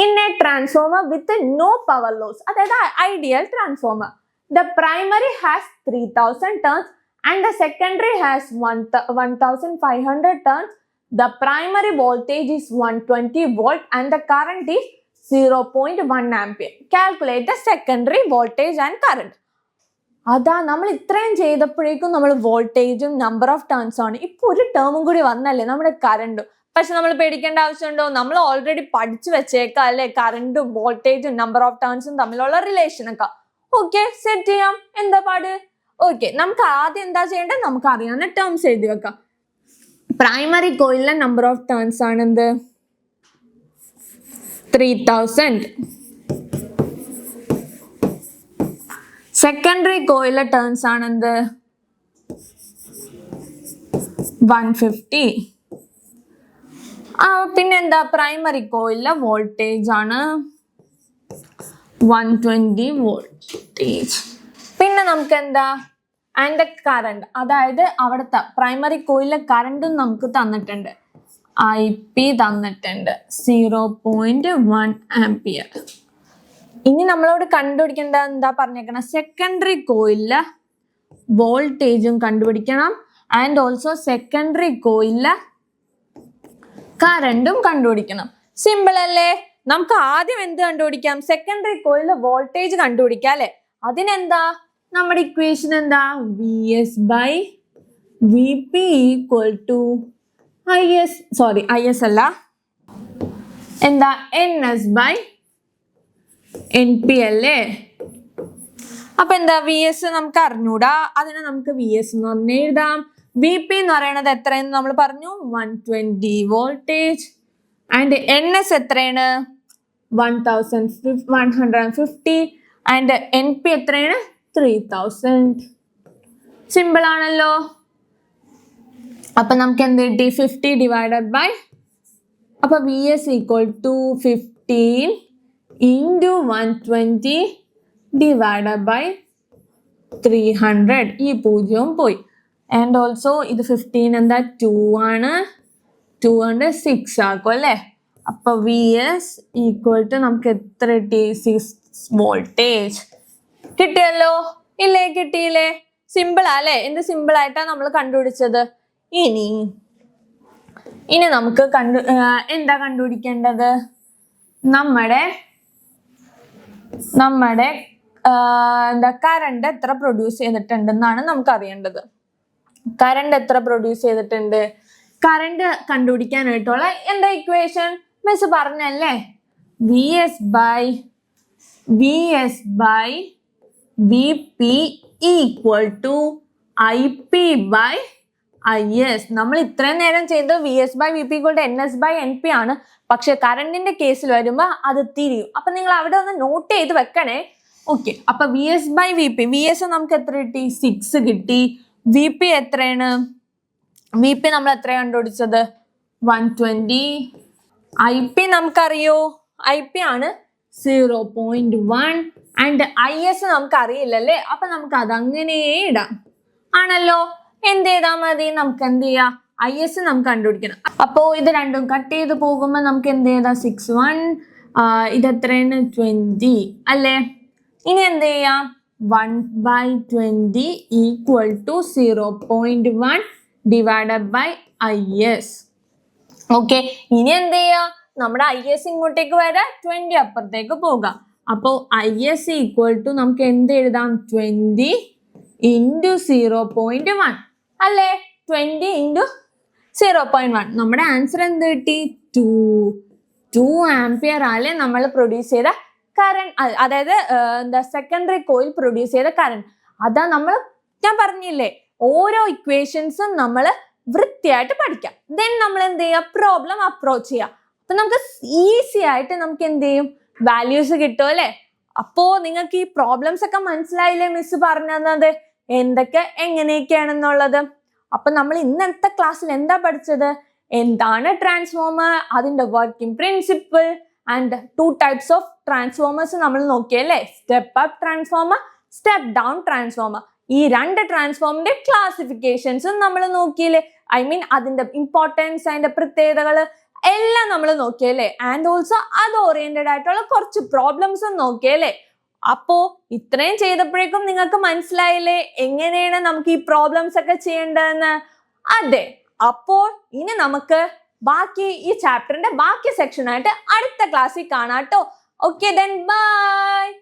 In a transformer with no power loss, അതായത് ideal transformer, the primary has 3000 turns and the secondary has 1500 turns. The primary voltage is 120 volt and the current is 0.1 ampere. Calculate the secondary voltage and current. അതാ നമ്മൾ ഇത്രയും ചെയ്തപ്പോഴേക്കും നമ്മൾ വോൾട്ടേജും number of turns ആണ്. ഇപ്പൊ ഒരു ടേമും കൂടി വന്നല്ലേ, നമ്മുടെ കറണ്ടും. പക്ഷെ നമ്മൾ പേടിക്കേണ്ട ആവശ്യമുണ്ടോ? നമ്മൾ ഓൾറെഡി പഠിച്ചു വെച്ചേക്കാം അല്ലെ, കറണ്ടും വോൾട്ടേജും നമ്പർ ഓഫ് ടേൺസും തമ്മിലുള്ള റിലേഷൻ ഒക്കെ. ഓക്കെ, സെറ്റ് ചെയ്യാം. എന്താ പാട്? ഓക്കെ, നമുക്ക് ആദ്യം എന്താ ചെയ്യേണ്ടത്? നമുക്ക് അറിയാവുന്ന ടേംസ് എഴുതി വെക്കാം. പ്രൈമറി കോയിലിലെ നമ്പർ ഓഫ് ടേൺസ് ആണ് എന്ത്? 3000. സെക്കൻഡറി കോയിലെ ടേൺസ് ആണ് എന്ത്? 150. പിന്നെന്താ? പ്രൈമറി കോയിലെ വോൾട്ടേജ് ആണ് 120 വോൾട്ടേജ്. പിന്നെ നമുക്ക് എന്താ? ആൻഡ് കറണ്ട്, അതായത് അവിടുത്തെ പ്രൈമറി കോയിലെ കറണ്ടും നമുക്ക് തന്നിട്ടുണ്ട്. IP തന്നിട്ടുണ്ട് 0.1 ആംപിയർ. ഇനി നമ്മളോട് കണ്ടുപിടിക്കേണ്ട എന്താ പറഞ്ഞേക്കണം? സെക്കൻഡറി കോയിലെ വോൾട്ടേജും കണ്ടുപിടിക്കണം. ആൻഡ് ഓൾസോ സെക്കൻഡറി കോയിലെ കറണ്ടും കണ്ടുപിടിക്കണം. സിമ്പിൾ അല്ലേ? നമുക്ക് ആദ്യം എന്ത് കണ്ടുപിടിക്കാം? സെക്കൻഡറി കോയിലെ വോൾട്ടേജ് കണ്ടുപിടിക്കാം അല്ലെ? അതിനെന്താ നമ്മുടെ ഇക്വേഷൻ? എന്താ? VS/VP ഈക്വൽ ടു IS അല്ല, എന്താ? NS/NP അല്ലേ? അപ്പൊ എന്താ? VS നമുക്ക് അറിഞ്ഞൂടാ, അതിനെ നമുക്ക് VS എന്ന് പറഞ്ഞ് എഴുതാം. VP എന്ന് പറയുന്നത് എത്രയെന്ന് നമ്മൾ പറഞ്ഞു? 120 വോൾട്ടേജ്. ആൻഡ് NS എത്രയാണ്? 1150. ആൻഡ് NP എത്രയാണ്? 3000. സിമ്പിൾ ആണല്ലോ. അപ്പൊ നമുക്ക് എന്ത് കിട്ടി? 50 ഡിവൈഡഡ് ബൈ, അപ്പൊ VS equal to 15 into 120 divided by 300. ഈ 0 പോയി. ആൻഡ് ഓൾസോ ഇത് 15 എന്താ? 2 ആണ്. 200 6 ആക്കും അല്ലേ? അപ്പൊ VS ഈക്വൽ ടു നമുക്ക് എത്ര കിട്ടി? 6 വോൾട്ടേജ്. കിട്ടിയല്ലോ? ഇല്ലേ? കിട്ടിയില്ലേ? സിമ്പിൾ അല്ലേ? എന്ത് സിമ്പിൾ ആയിട്ടാ നമ്മൾ കണ്ടുപിടിച്ചത്. ഇനി നമുക്ക് എന്താ കണ്ടുപിടിക്കേണ്ടത്? നമ്മുടെ എന്താ കറണ്ട് എത്ര പ്രൊഡ്യൂസ് ചെയ്തിട്ടുണ്ടെന്നാണ് നമുക്ക് അറിയേണ്ടത്. കറണ്ട് എത്ര പ്രൊഡ്യൂസ് ചെയ്തിട്ടുണ്ട്? കറണ്ട് കണ്ടുപിടിക്കാനായിട്ടുള്ള എന്താ ഇക്വേഷൻ? മിസ് പറഞ്ഞല്ലേ? VS/VP equal to IP/IS. നമ്മൾ ഇത്രയും നേരം ചെയ്തത് VS/VP ഈക്വൽ ടു NS/NP ആണ്. പക്ഷെ കറണ്ടിന്റെ കേസിൽ വരുമ്പോ അത് തിരിയും. അപ്പൊ നിങ്ങൾ അവിടെ ഒന്ന് നോട്ട് ചെയ്ത് വെക്കണേ. ഓക്കെ, അപ്പൊ VS/VP, VS നമുക്ക് എത്ര കിട്ടി? 6 കിട്ടി. VP എത്രയാണ്? VP നമ്മൾ എത്ര കണ്ടുപിടിച്ചത്? 120. IP നമുക്കറിയോ? IP ആണ് 0.1. ആൻഡ് IS നമുക്ക് അറിയില്ലല്ലേ? അപ്പൊ നമുക്ക് അതങ്ങനെ ഇടാം ആണല്ലോ. എന്ത് ചെയ്താ മതി? നമുക്ക് എന്ത് ചെയ്യാം? IS നമുക്ക് കണ്ടുപിടിക്കണം. അപ്പോ ഇത് രണ്ടും കട്ട് ചെയ്ത് പോകുമ്പോ നമുക്ക് എന്ത് ചെയ്താം? 61. ഇത് എത്രയാണ്? 20 അല്ലേ? ഇനി എന്ത് ചെയ്യാം? 1/20 equal to 0.1 divided by IS. Okay, ഇനി എന്ത് ചെയ്യാം? നമ്മുടെ IS ഇങ്ങോട്ടേക്ക് വരാം, 20 അപ്പുറത്തേക്ക് പോകാം. അപ്പോ IS ഈക്വൽ ടു നമുക്ക് എന്ത് എഴുതാം? 20 into 0.1 അല്ലേ? 20 into 0.1. നമ്മുടെ ആൻസർ എന്ത് കിട്ടി? 2 ആംപിയർ അല്ലേ നമ്മൾ പ്രൊഡ്യൂസ് ചെയ്ത കറണ്ട്. അതായത് എന്താ? സെക്കൻഡറി കോയിൽ പ്രൊഡ്യൂസ് ചെയ്ത കറണ്ട്. അതാ ഞാൻ പറഞ്ഞില്ലേ, ഓരോ ഇക്വേഷൻസും നമ്മൾ വൃത്തിയായിട്ട് പഠിക്കാം. ദെൻ നമ്മൾ എന്ത് ചെയ്യുക? പ്രോബ്ലം അപ്രോച്ച് ചെയ്യാം. അപ്പൊ നമുക്ക് ഈസി ആയിട്ട് നമുക്ക് എന്ത് ചെയ്യും? വാല്യൂസ് കിട്ടും അല്ലെ? അപ്പോ നിങ്ങൾക്ക് ഈ പ്രോബ്ലംസ് ഒക്കെ മനസ്സിലായില്ലേ മിസ് പറഞ്ഞു തന്നത്? എന്തൊക്കെ എങ്ങനെയൊക്കെയാണെന്നുള്ളത്. അപ്പൊ നമ്മൾ ഇന്നത്തെ ക്ലാസ്സിൽ എന്താ പഠിച്ചത്? എന്താണ് ട്രാൻസ്ഫോമർ, അതിന്റെ working principle and 2 types of transformers നമ്മൾ നോക്കിയല്ലേ? Step up transformer, step down transformer. ഈ 2 ട്രാൻസ്ഫോമിന്റെ ക്ലാസിഫിക്കേഷൻസും നമ്മൾ നോക്കിയില്ലേ? ഐ മീൻ അതിന്റെ ഇമ്പോർട്ടൻസ്, അതിന്റെ പ്രത്യേകതകൾ എല്ലാം നമ്മൾ നോക്കിയല്ലേ? ആൻഡ് ഓൾസോ അത് ഓറിയന്റഡ് ആയിട്ടുള്ള കുറച്ച് പ്രോബ്ലംസും നോക്കിയല്ലേ? അപ്പോ ഇത്രയും ചെയ്തപ്പോഴേക്കും നിങ്ങൾക്ക് മനസ്സിലായില്ലേ എങ്ങനെയാണ് നമുക്ക് ഈ പ്രോബ്ലംസ് ഒക്കെ ചെയ്യേണ്ടതെന്ന്? അതെ. അപ്പോൾ ഇനി നമുക്ക് ബാക്കി ഈ ചാപ്റ്ററിന്റെ ബാക്കി സെക്ഷൻ ആയിട്ട് അടുത്ത ക്ലാസ്സിൽ കാണാട്ടോ. Okay, then bye.